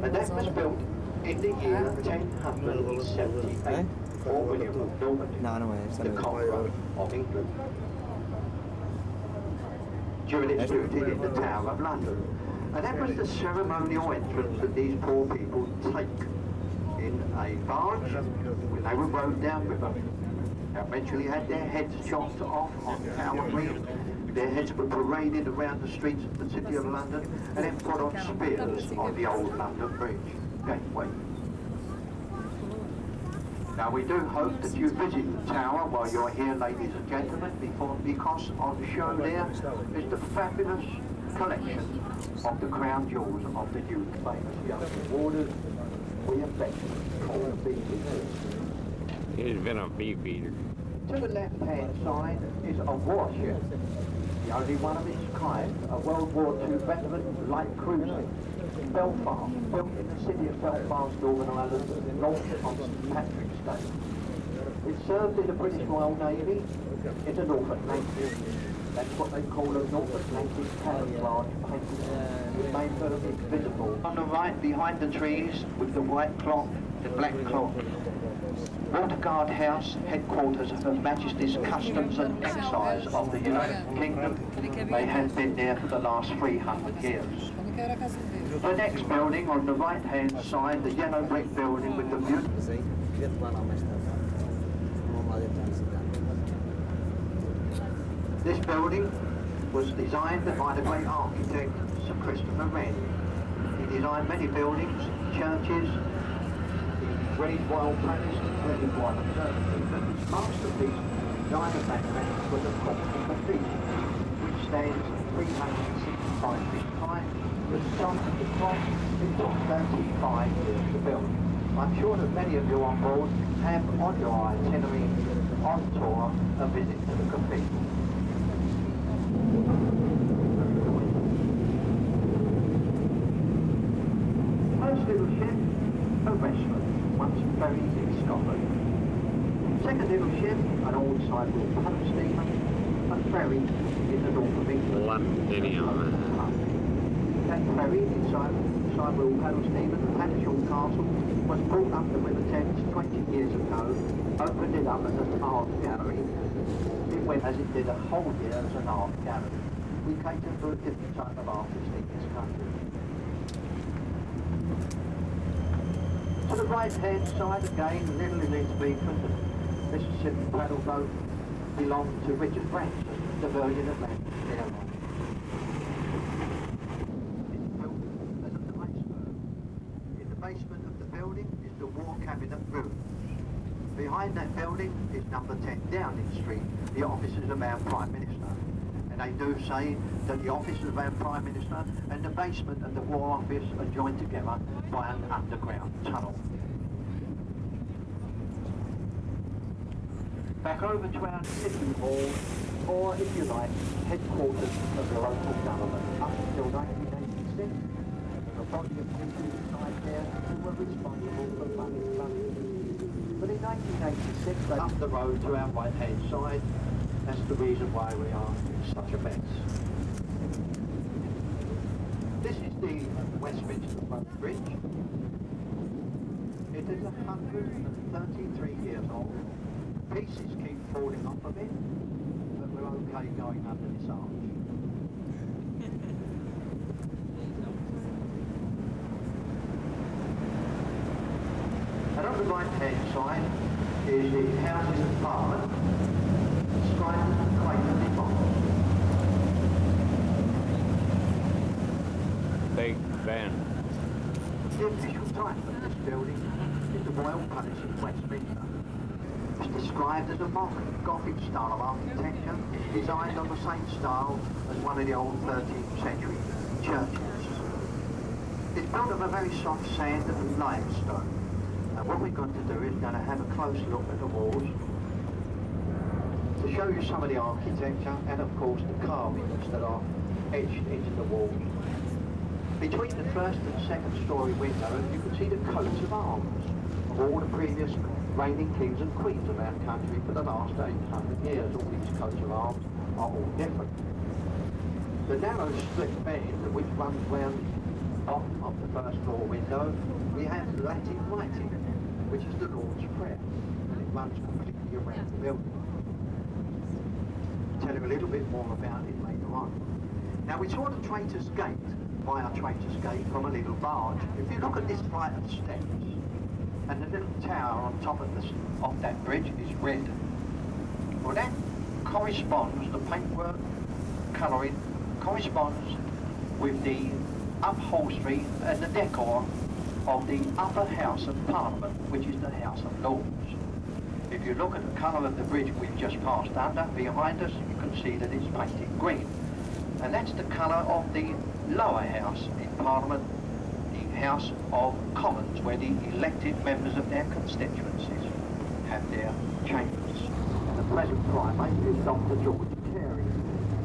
And that was built in the year 1078 for William of Normandy, the conqueror of England. During its duty in the Tower of London. And that was the ceremonial entrance that these poor people take in a barge when they were rowed downriver. They eventually had their heads chopped off on Tower Green. Their heads were paraded around the streets of the City of London and then put on spears on the old London Bridge gateway. Now we do hope that you visit the Tower while you're here, ladies and gentlemen, because on the show there is the fabulous collection of the crown jewels of the new famous young warders we have met called the BBC. He's been a bee beater. To the left-hand side is a warship, the only one of its kind, a World War II veteran light cruiser, Belfast, built in the city of Belfast, Northern Ireland, launched on St Patrick's Day. It served in the British Royal Navy in the North Atlantic. That's what they call a North Atlantic camouflage painting. It made her invisible. On the right, behind the trees, with the white clock, the black clock, Waterguard House, headquarters of Her Majesty's Customs and Excise of the United Kingdom. They had been there for the last 300 years. The next building on the right-hand side, the yellow brick building with the view. This building was designed by the great architect Sir Christopher Wren. He designed many buildings, churches, the Greenwich Royal Palace, the Greenwich Royal Observatory, but his masterpiece, design of that was the Coptic Cathedral, which stands 365 feet high. The top of the cross, it took 35 years to build. I'm sure that many of you on board have on your itinerary on tour a visit to the cathedral. First little ship, a restaurant, once buried in Scotland. Second little ship, an old sidewheel paddle steamer, a ferry in the north of England. That ferry inside sidewheel paddle steamer, the Tattershall Castle, was brought up the River Thames 20 years ago, opened it up as an art gallery. It went as it did a whole year as an art gallery. We cater for a different type of artist in this country. To the right-hand side again, little Elizabethan, Mississippi paddle boat belonged to Richard Branson, the Virgin Atlantic Airline. It's built as an iceberg. In the basement of the building is the War Cabinet Room. Behind that building is number 10 Downing Street, the offices of our Prime Minister. And they do say that the offices of our Prime Minister and the basement of the War Office are joined together by an underground tunnel. Back over to our City Hall, or if you like, headquarters of the local government, up until 1986. A body of people inside there who were responsible for running London. But in 1986, they up the road to our right-hand side. That's the reason why we are in such a mess. This is the Westminster Front Bridge. It is 133 years old. Pieces keep falling off of it, but we're okay going under this arch. And on the right-hand side is the Houses of Parliament, described as a Quaker box. Big van. The official title of this building is the Royal Palace in Westminster. It's described as a modern Gothic style of architecture, designed on the same style as one of the old 13th century churches. It's built of a very soft sand and limestone. And what we've got to do is going to have a close look at the walls to show you some of the architecture and of course the carvings that are etched into the walls. Between the first and second story windows you can see the coats of arms of all the previous reigning kings and queens of our country for the last 800 years. All these coats of arms are all different. The narrow split band which runs round top of the first floor window, we have Latin writing, which is the Lord's Prayer, and it runs completely around the building. I'll tell you a little bit more about it later on. Now we saw the Traitor's Gate, via Traitor's Gate from a little barge. If you look at this flight of steps, and the little tower on top of that bridge is red. Well, that corresponds, the paintwork, colouring, corresponds with the upholstery and the decor of the upper House of Parliament, which is the House of Lords. If you look at the colour of the bridge we've just passed under, behind us, you can see that it's painted green. And that's the colour of the lower house in Parliament, the House of Commons, where the elected members of their constituencies have their chambers. And the present primate is Dr. George Carey.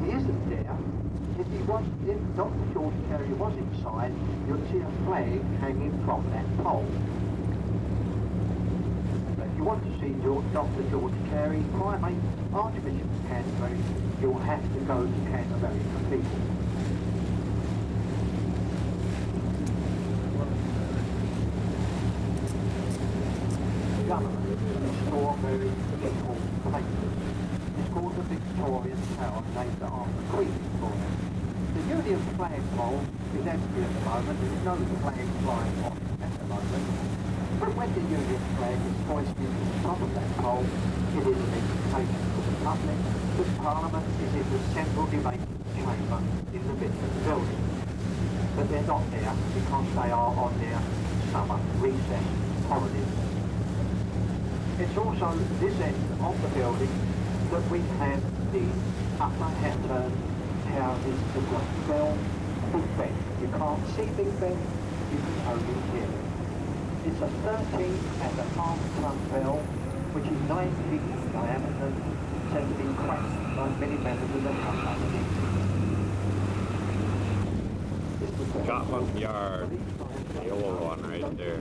He isn't there. If Dr. George Carey was inside, you'd see a flag hanging from that pole. But if you want to see Dr. George Carey, primate, Archbishop of Canterbury, you'll have to go to Canterbury Cathedral. Government store very beautiful places. It's called the Victorian Tower, named after Queen Victoria. The Union flagpole is empty at the moment. There's no flag flying on at the moment. But when the Union flag is hoisted to the top of that pole, it is an indication to the public that Parliament is in the central debating chamber in the middle of the building. But they're not there because they are on their summer recess holidays. It's also this end of the building that we have the upper Hatton houses, the Great Bell, Big Ben. You can't see Big Ben, you can only hear it. It's a 13.5-ton bell, which is 9 feet in diameter, said to be cracked by many members of the company. Scotland Yard, the old one right there.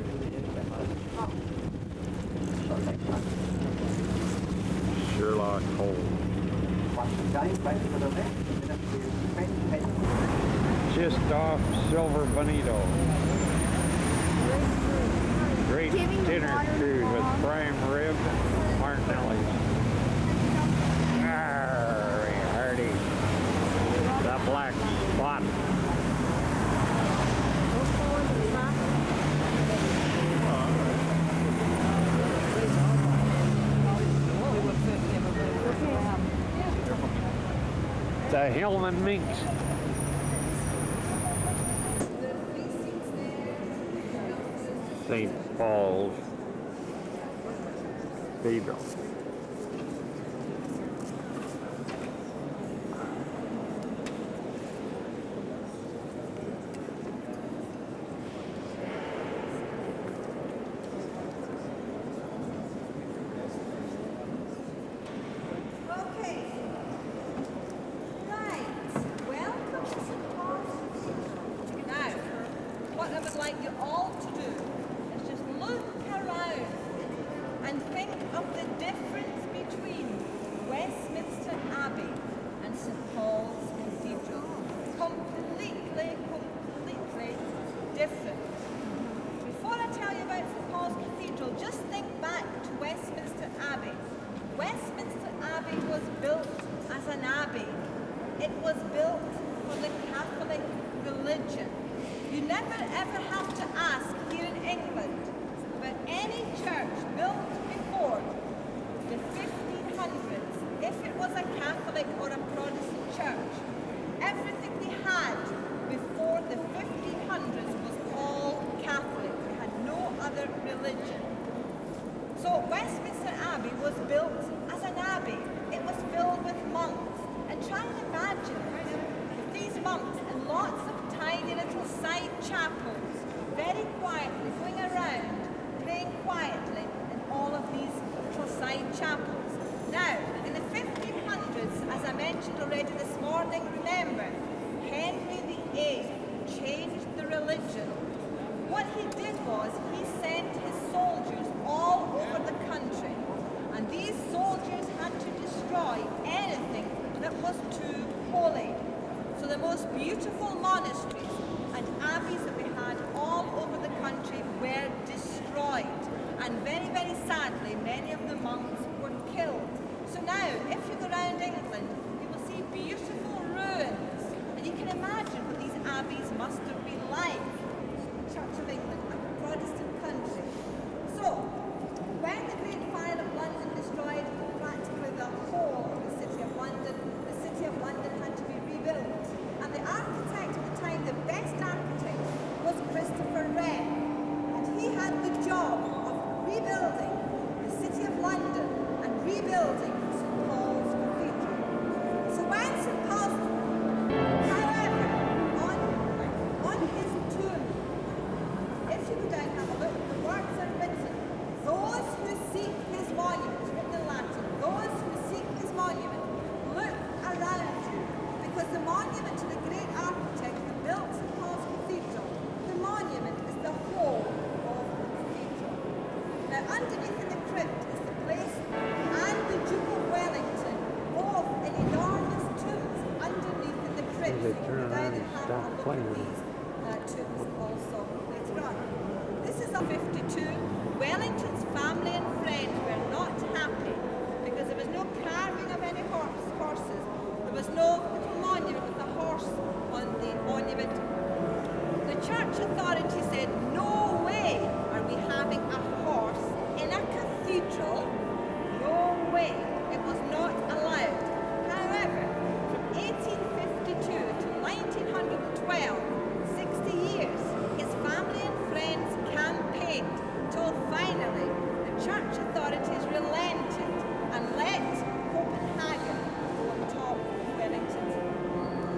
Sherlock Holmes. Just off Silver Bonito. Great dinner cruise with prime rib and Martinelli's. Very hearty. The black spot. The Hillman Minx. St. Paul's Cathedral. the most beautiful monasteries and abbeys that we had all over the country were destroyed. And very, very sadly, many of the monks were killed. So now, if you go around England, you will see beautiful ruins. And you can imagine what these abbeys must have been like. Church of England, a Protestant country. So, when the Great Fire of London destroyed practically the whole of the City of London had to be rebuilt. And the architect at the time, the best architect, was Christopher Wren. And he had the job of rebuilding the City of London and rebuilding St. Paul's Cathedral. So when St. Paul's, however, on his tomb, if you go down and have a look, the words are written, those who seek his monument, written in Latin, those who seek his monument, look around you, because the monument to the great architect who built St. Paul's Cathedral, the monument is the whole of the cathedral. Now underneath in the crypt is the place and the Duke of Wellington, both in enormous tombs underneath in the crypt. They turn around and stop playing. Tombs also later on. This is a 52. Wellington's family and friends were not happy because there was no carving of any horses. There was no little monument with a horse on the monument. The church authority said, no way are we having a horse in a cathedral. No way. It was not allowed. However, from 1852 to 1912, 60 years, his family and friends campaigned till finally the church authorities relented and let Copenhagen go on top of Wellington's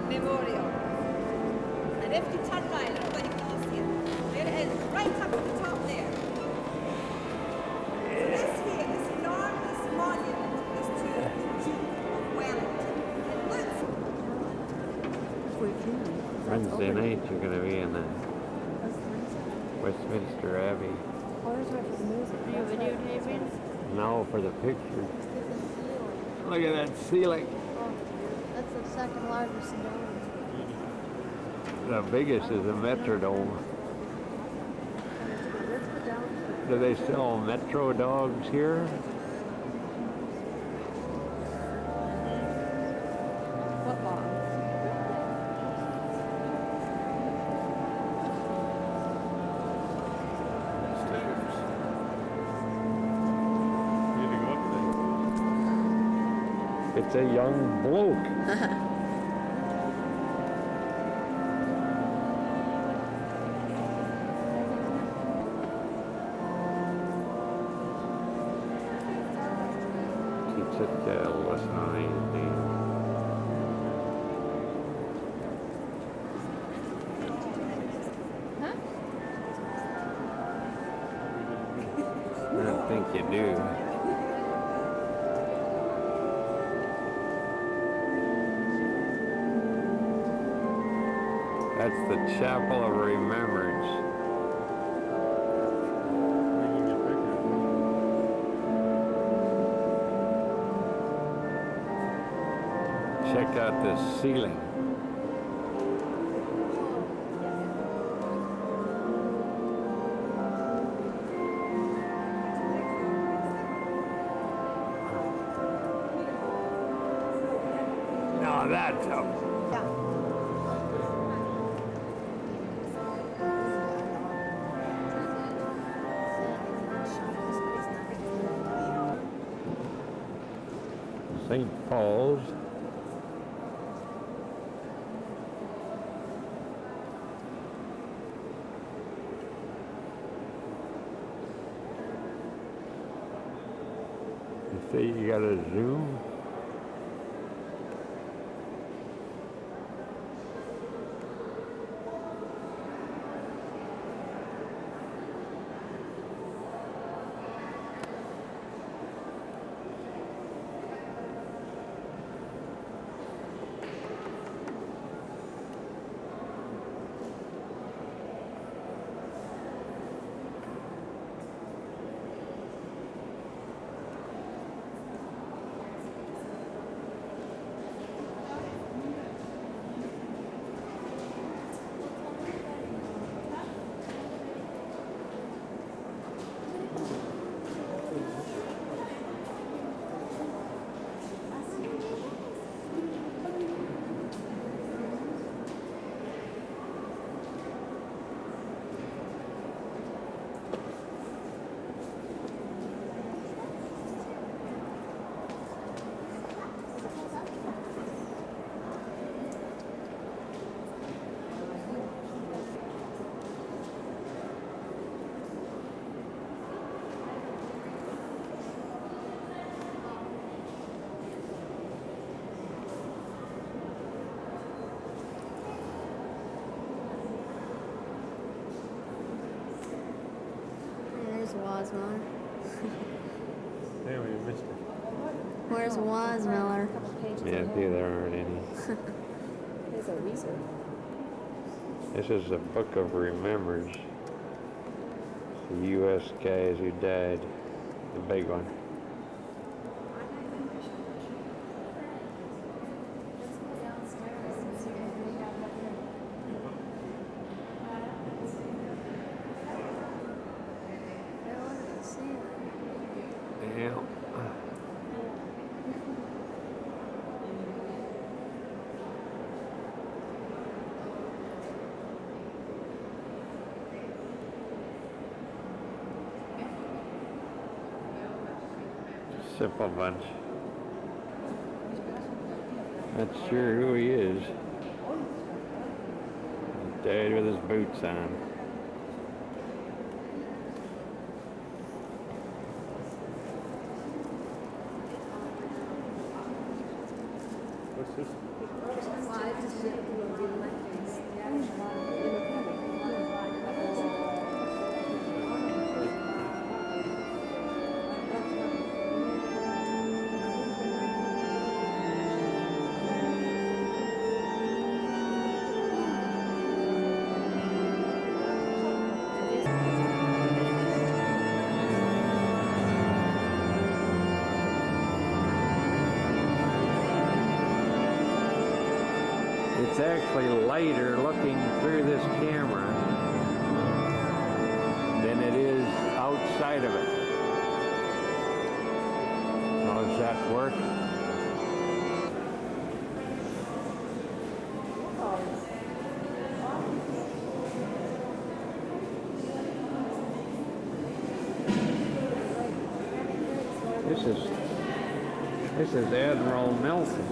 memorial. And if you turn around, everybody can all see it. There it is, right up at the top there. So this here, this enormous monument is to the Duke of Wellington. It looks Wednesday night you're going to be in the Westminster Abbey. Oh, there's right for the music. Are you videotaping? No, for the pictures. Look at that ceiling. Oh, that's the second largest dome. The biggest is the Metrodome. Do they sell Metro dogs here? Football. It's a young bloke. Keeps it listening. I don't think you do. That's the Chapel of Remembrance. Check out this ceiling. Now that's a St. Paul's. You say you got a zoom? Where's Wasmiller? There, we missed it. Where's Wasmiller? Yeah, see, there aren't any. There's a wizard. This is a book of remembrance. The U.S. guys who died. The big one. Yeah. Simple bunch. Not sure who he is. He died with his boots on. What's this? It's actually lighter looking through this camera than it is outside of it. How does that work? This is Admiral Nelson.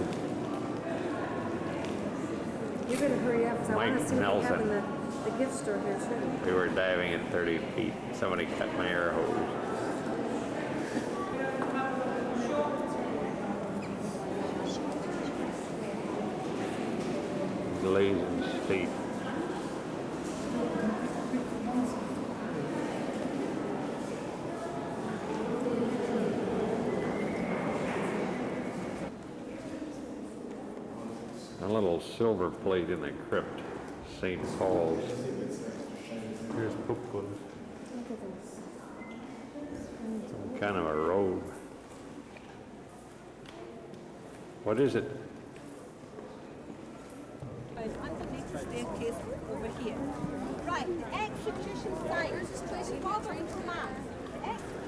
You better hurry up, because I want to see what they have in the gift store here, too. We were diving at 30 feet. Somebody cut my air hose. Blazing state. A little silver plate in the crypt, St. Paul's. Here's popcorn. Some kind of a robe. What is it? It's underneath the staircase over here. Right, the execution site. Where's this place you going to map?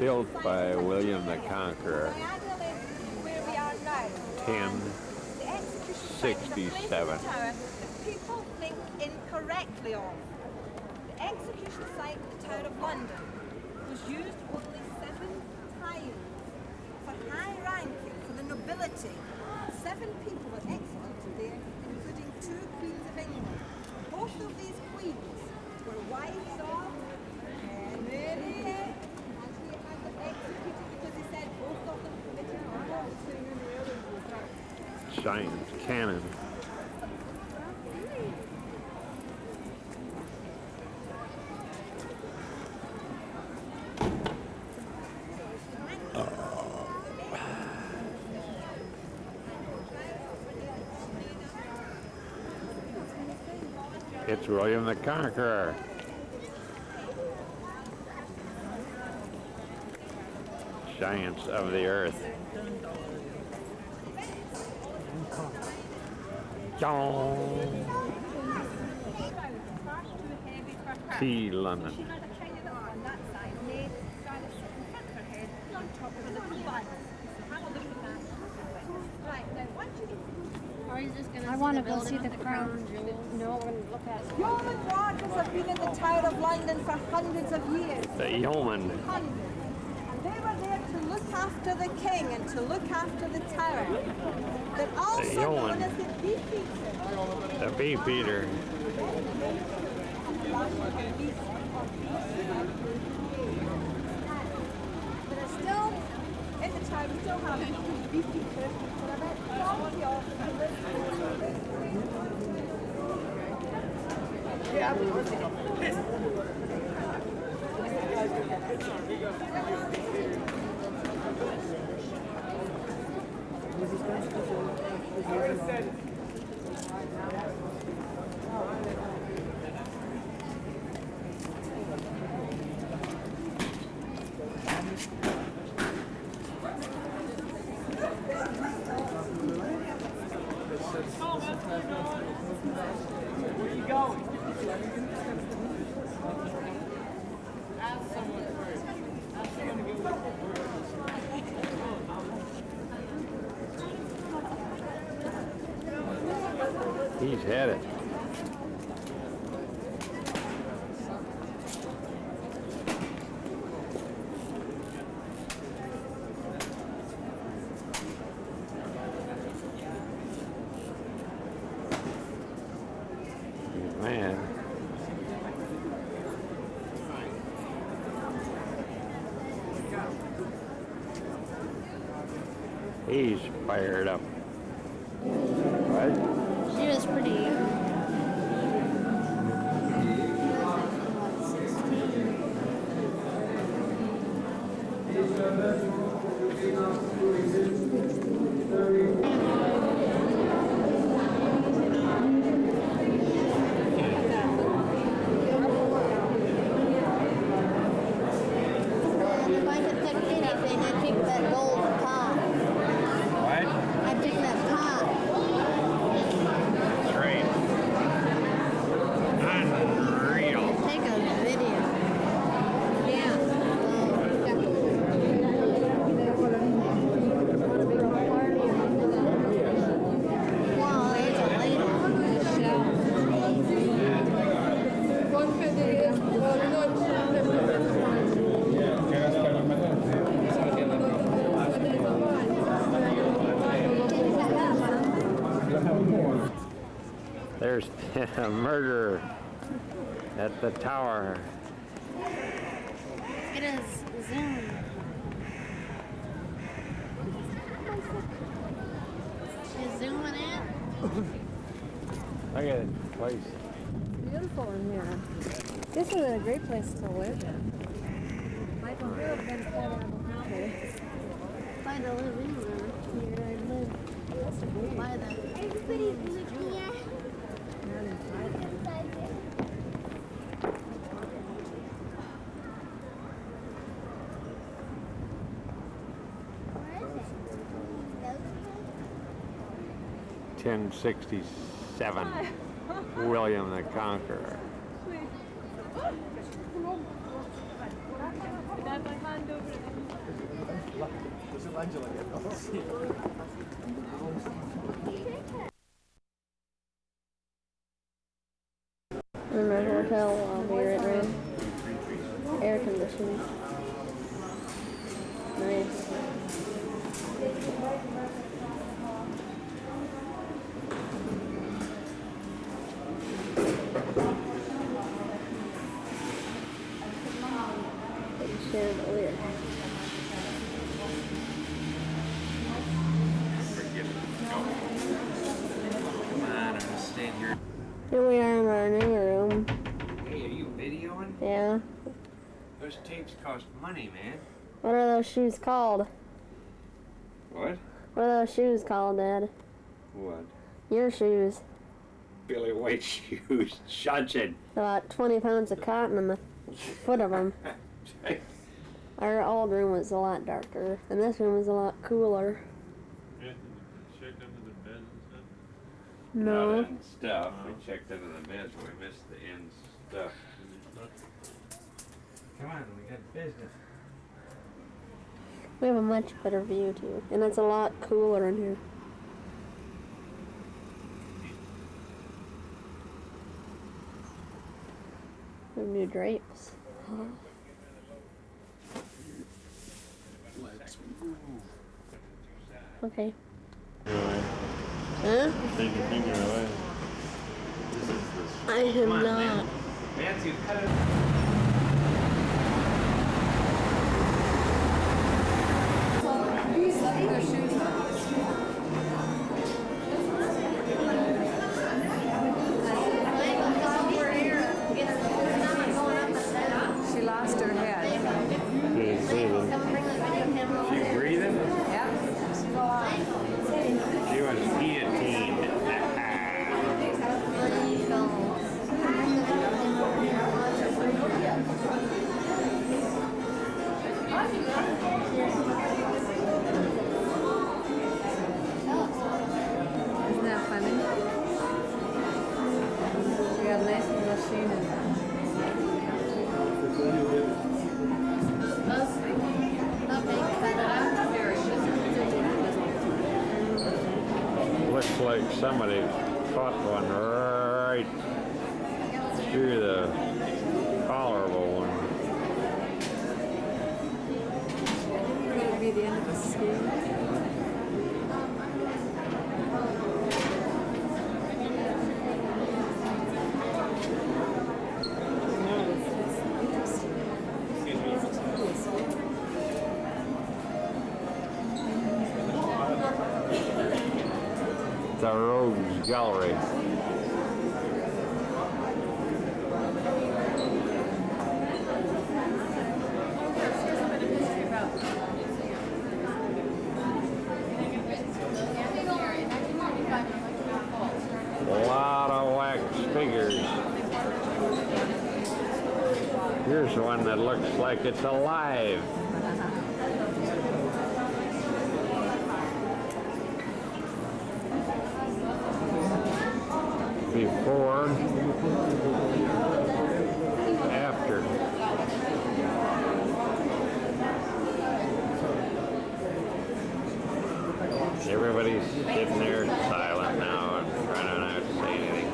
Built by William the Conqueror. Diagonally where we are now. 1067. People think incorrectly of. The execution site at the Tower of London was used only 7 times for high ranking, for the nobility. 7 people were executed there, including 2 queens of England. Both of these queens were wives of Mary, and he had them executed because he said both of them committed murder. Giant cannon. It's William the Conqueror. Giants of the earth. Tea, London. I want to go see the crown jewels. No, we're going to look at it. Yeoman watchers have been in the Tower of London for hundreds of years. The yeoman. Hundreds. And they were there to look after the king and to look after the tower. They're also yeoman. known as the beefeater. The beefeater. But they're still in the tower, we still have beefeaters. But about 40 of them live. Yeah, Where are you going? Ask someone first. Ask someone to go with you. He's headed. Man. He's fired up. What? She was pretty. If I could pick anything, I'd pick that gold pot. What? I'd pick that pot. That's right. Unreal. Take a video. Yeah. Wow, there's a lady. There's been a murder at the tower. It is zoom. She's zooming in. Look at the place. Beautiful in here. This is a great place to live in. Michael, you have been to If I had to live anywhere here, I'd live by the Everybody's looking at. Where is it? 1067. William the Conqueror. In my hotel lobby right now. Air conditioning. Nice. Chandelier. Come on, I'm gonna stand here. Here we are in our new room. Hey, are you videoing? Yeah. Those tapes cost money, man. What are those shoes called? What? What are those shoes called, Dad? What? Your shoes. Billy White shoes. Johnson. About 20 pounds of cotton in the foot of them. Our old room was a lot darker, and this room was a lot cooler. Yeah, checked under the beds and stuff? No. Not in stuff. We checked under the beds, but we missed the end stuff. Come on, we got business. We have a much better view, too, and it's a lot cooler in here. We have new drapes. Okay. Huh? Take your finger away. I am not. Matthew, cut it. She lost her head. Looks like somebody caught one right through the collarbone. Gonna be the end of the scheme. The Rogues Gallery. A lot of wax figures. Here's one that looks like it's alive. Before, after. Everybody's sitting there silent now and trying not to say anything.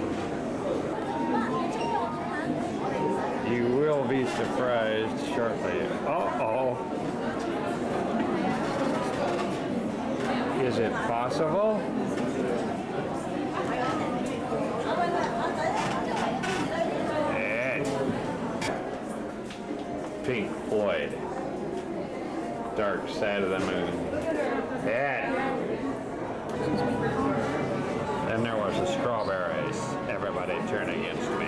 You will be surprised shortly. Uh-oh. Is it possible? Pink Floyd, Dark Side of the Moon. Yeah. Then there was the Strawberries. Everybody turned against me.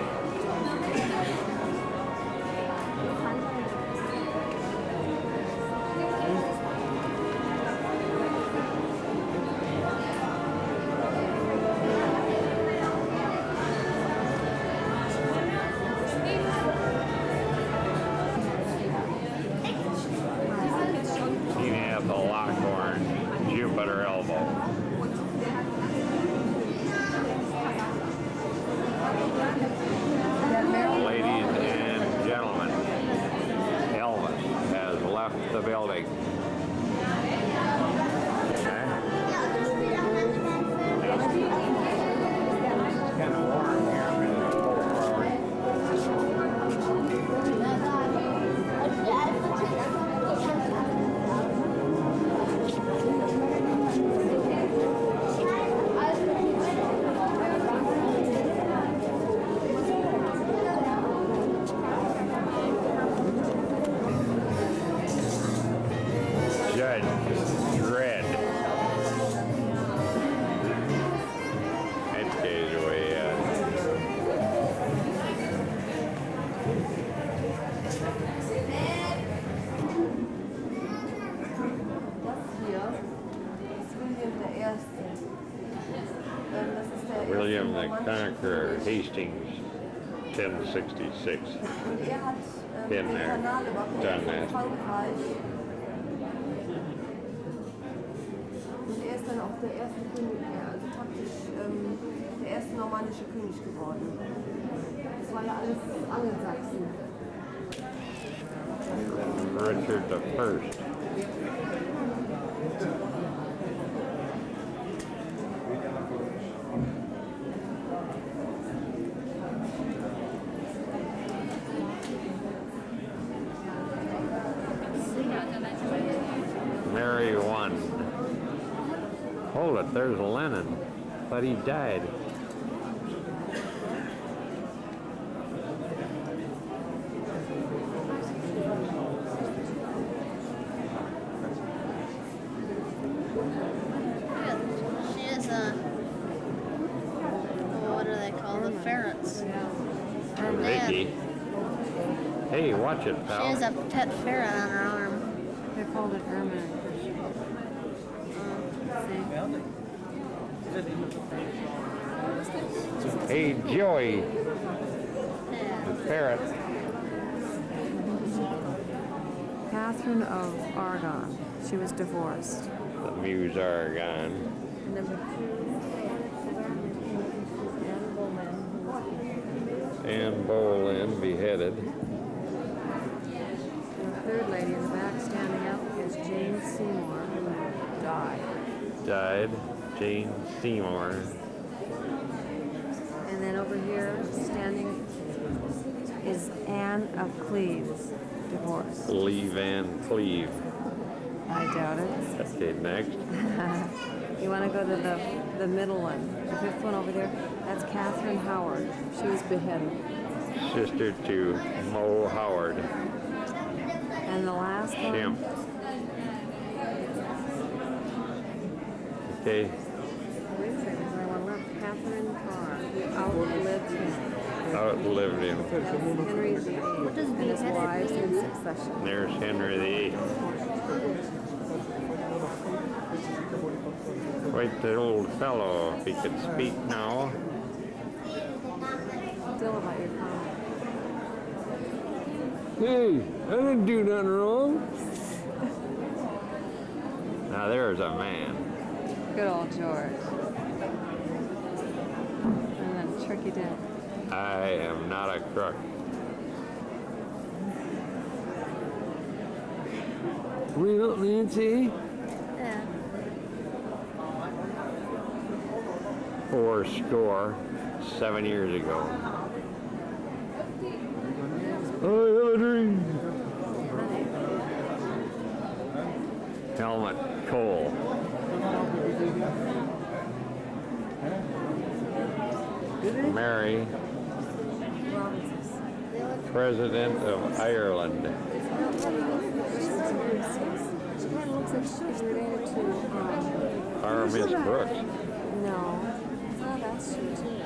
The building. It's kind of warm here. I'm in the cold Red. That stays away, William the Conqueror, Hastings, 1066. Been there, done that. Er ist dann auch der erste König, also praktisch der erste normannische König geworden. Das war ja alles Angelsachsen. Richard the First. Mary won. Hold it, there's Lennon. But he died. She is what do they call the ferrets? Her Vicky. Hey, watch it, pal. She has a pet ferret on her arm. They called it ermine. Hey, Joey. The ferret. Catherine of Aragon. She was divorced. The Muse Aragon. Number 2, Anne Boleyn, who was Anne Boleyn beheaded. The third lady in the back standing up is Jane Seymour, who died. Died. Jane Seymour. And then over here, standing is Anne of Cleves, divorced. Leave Anne Cleve. I doubt it. Okay, next. You want to go to the middle one, the fifth one over there? That's Catherine Howard. She was beheaded. Sister to Mo Howard. And the last one? Shemp. Okay. Wait a second, I want to look. Catherine Parr, who outlived him. Outlived him. Henry VIII and his wives in succession. There's Henry VIII. Quite the old fellow, if he could speak now. Still about your comment. Hey, I didn't do nothing wrong. Now there's a man. Good old George. And then Turkey Dent. I am not a crook. Well, Nancy. Yeah. 7 years ago. I have a dream. Helmut Kohl. Mary, President of Ireland. Our Miss Brooks. No. Oh, that's true too.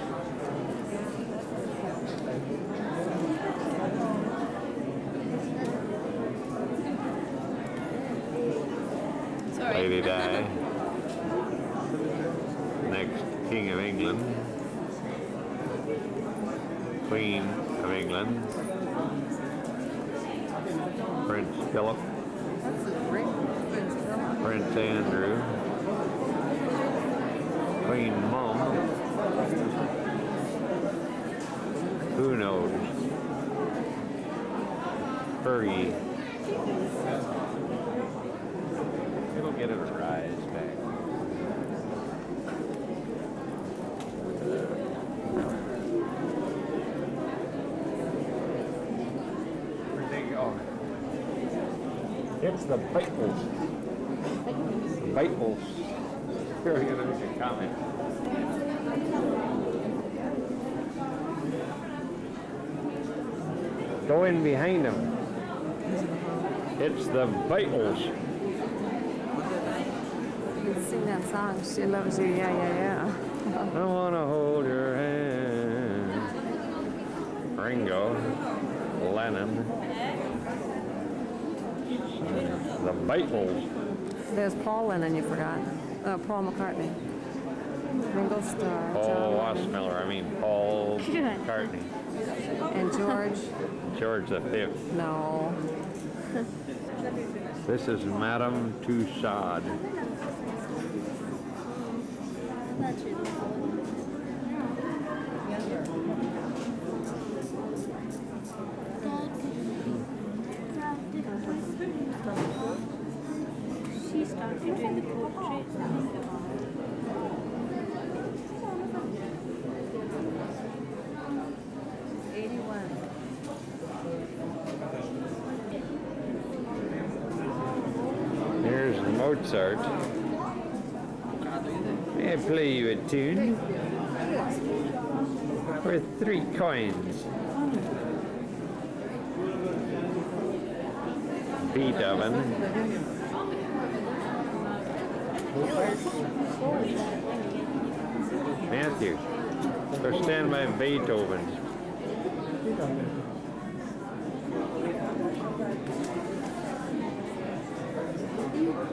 Sorry. Lady Di. Next, King of England. Queen of England. Prince Philip. Prince Andrew. Queen Mum. Who knows? Fergie. It'll get it a rise back. Where'd they go? It's the Beatles. Beatles. Here, you're gonna make a comment. Go in behind them. It's the Beatles. You can sing that song. She loves you, yeah, yeah, yeah. I wanna hold your hand. Ringo, Lennon, the Beatles. There's Paul Lennon, you forgot. Paul McCartney. Ringo Starr. Paul Wasmiller, I mean Paul McCartney. And George. George V. No. This is Madame Tussaud. She started doing the portraits, I think. 81. Here's Mozart. May I play you a tune? For 3 coins. Beethoven. Matthew, go stand by Beethoven.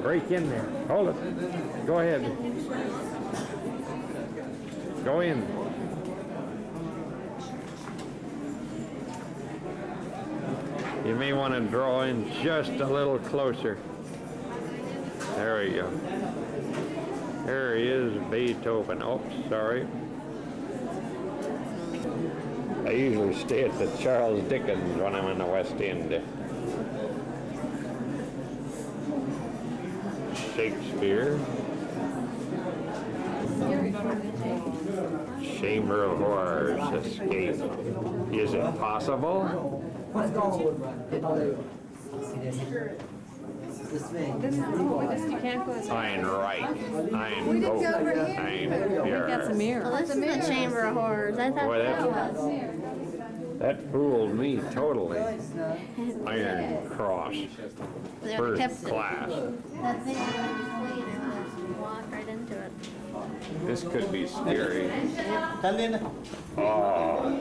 Break in there. Hold it. Go ahead. Go in. You may want to draw in just a little closer. There we go. There he is, Beethoven. Oh, sorry. I usually stay at the Charles Dickens when I'm in the West End. Shakespeare. Chamber of Horrors, Escape. Is it possible? You can't go this way. I'm right. I'm We didn't go both. over here. I'm We got some here. mirrors. Well, this is the Chamber of Horrors. I thought Boy, that was. that fooled me totally. Iron Cross. They First kept class. that thing clean and just walk right into it. This could be scary. Oh.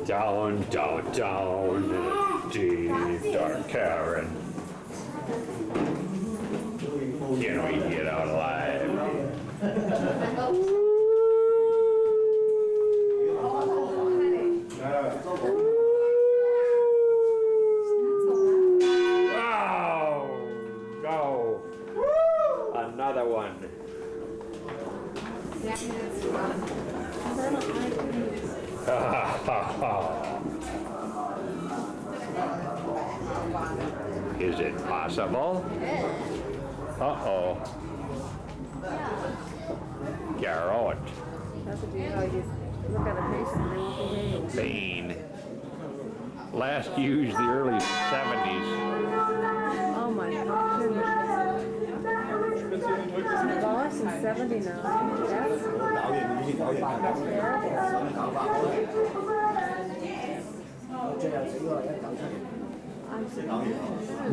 Down, down, down, deep dark cavern. Can we get out alive? Oh, no. Another one. Is it possible? Uh-oh. Garrot. That's what you, how you look at a patient, they won't behave. Bane. Last used the early 70s. Oh my goodness. Lost in 79. That's I'm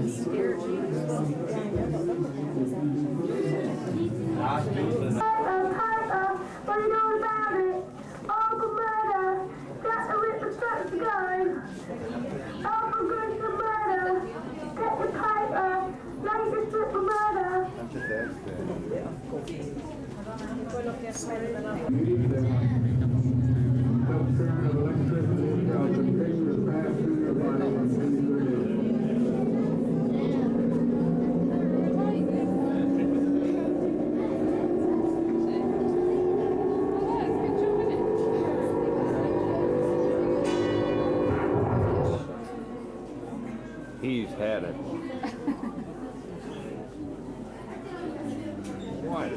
scared. What do you know about it? Uncle Murder, got the whip and start to go. Uncle Gruesome Murder, get the paper, latest whip for murder. He's had it. What?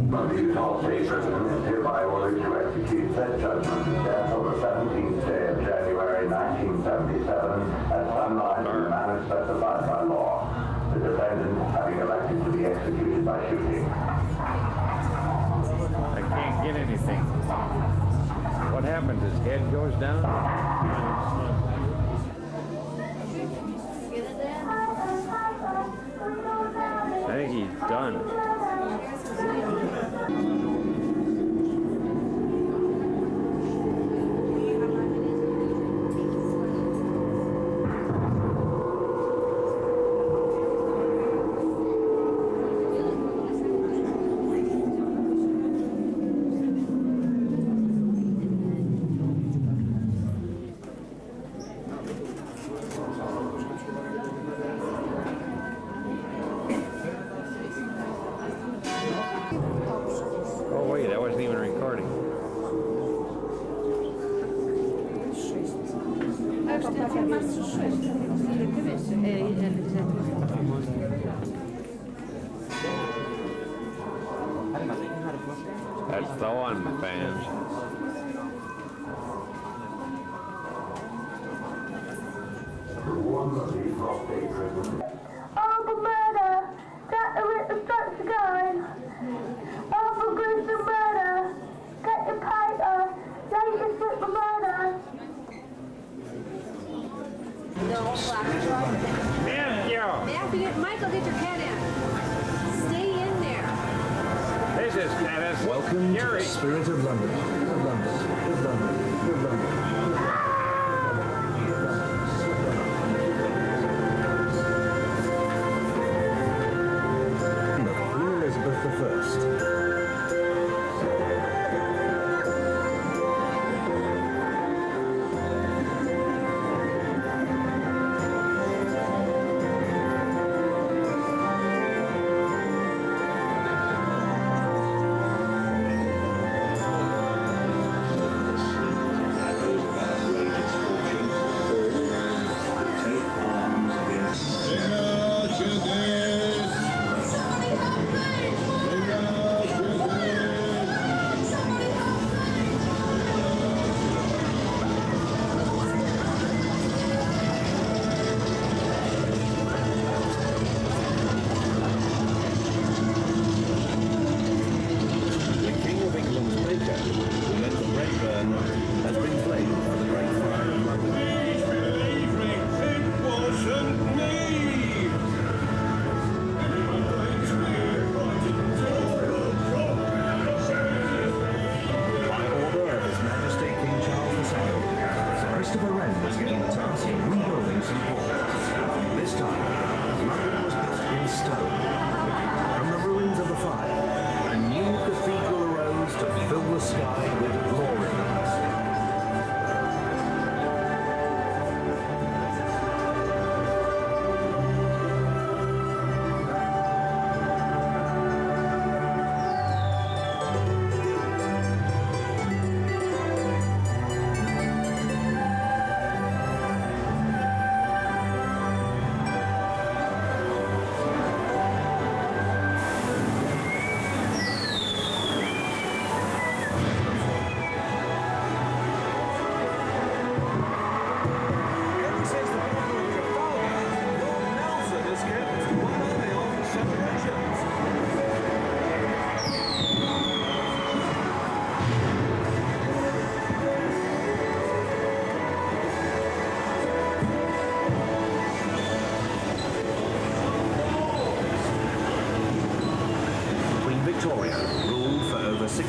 The Utah State Prison is hereby ordered to execute said judgment of death on the 17th day of January 1977 at sunrise in the manner specified by law. The defendant having elected to be executed by shooting. I can't get anything. What happened? His head goes down? I think he's done. Oh wait, I wasn't even recording. That's the one, fans. Uncle Murder, got the whip and start to go. Uncle Gruesome Murder, get your paper, latest whip for murder. Matthew! Michael, get your cat in. Stay in there. This is Dennis. Welcome to Gary. the spirit of London. Of London. Of London. Of London. Queen Elizabeth I.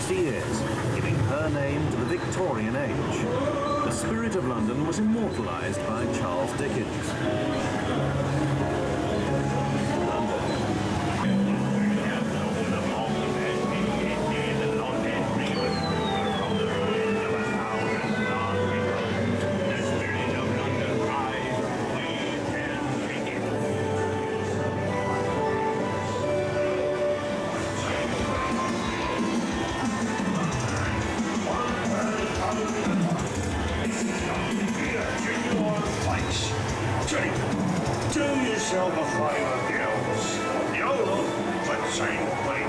60 years, giving her name to the Victorian age. The spirit of London was immortalised by Charles Dickens. Do yourself a favor, girls. YOLO, but same thing.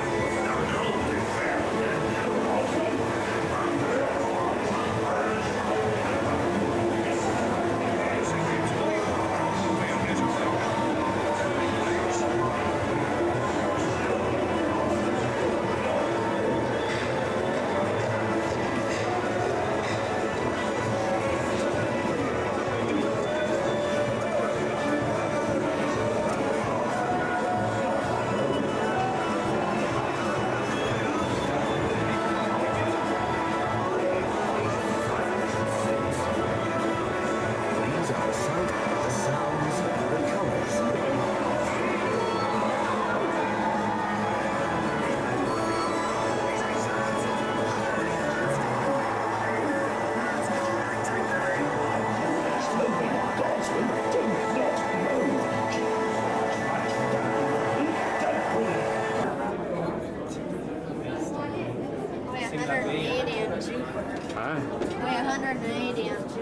Huh? Weigh 180 inches.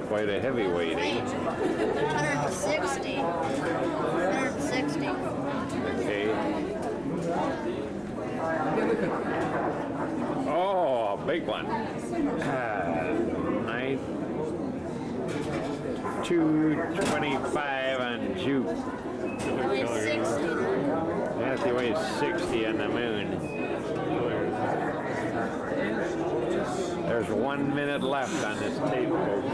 Quite a heavyweight, eh? 160. 160. Okay. Oh, a big one. 225 on juke. Weighs 60. Yes, he weighs 60 on the moon. There's 1 minute left on this tape, folks.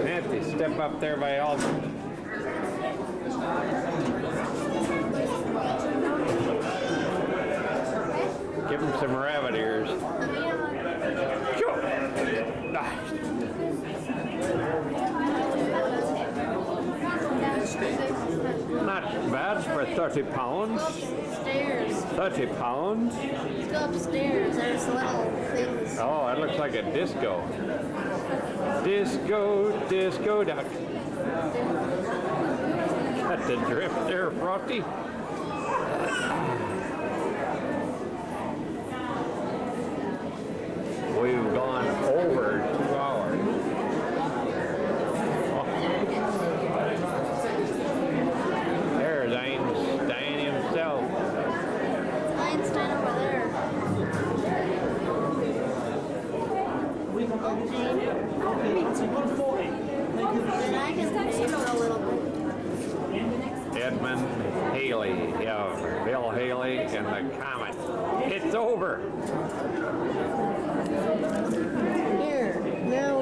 Nancy, step up there by Alton. Give him some rabbit ears. Not bad for 30 pounds. Upstairs. 30 pounds? Let's go upstairs. There's little things. Oh, that looks like a disco. Disco, disco duck. That's the drift there, Frosty. We've gone over 2 hours. Oh. There's Einstein himself. Einstein over there. Then I can pay for a little bit. Edmund Haley, yeah, Bill Haley and the Comet. It's over. Here, now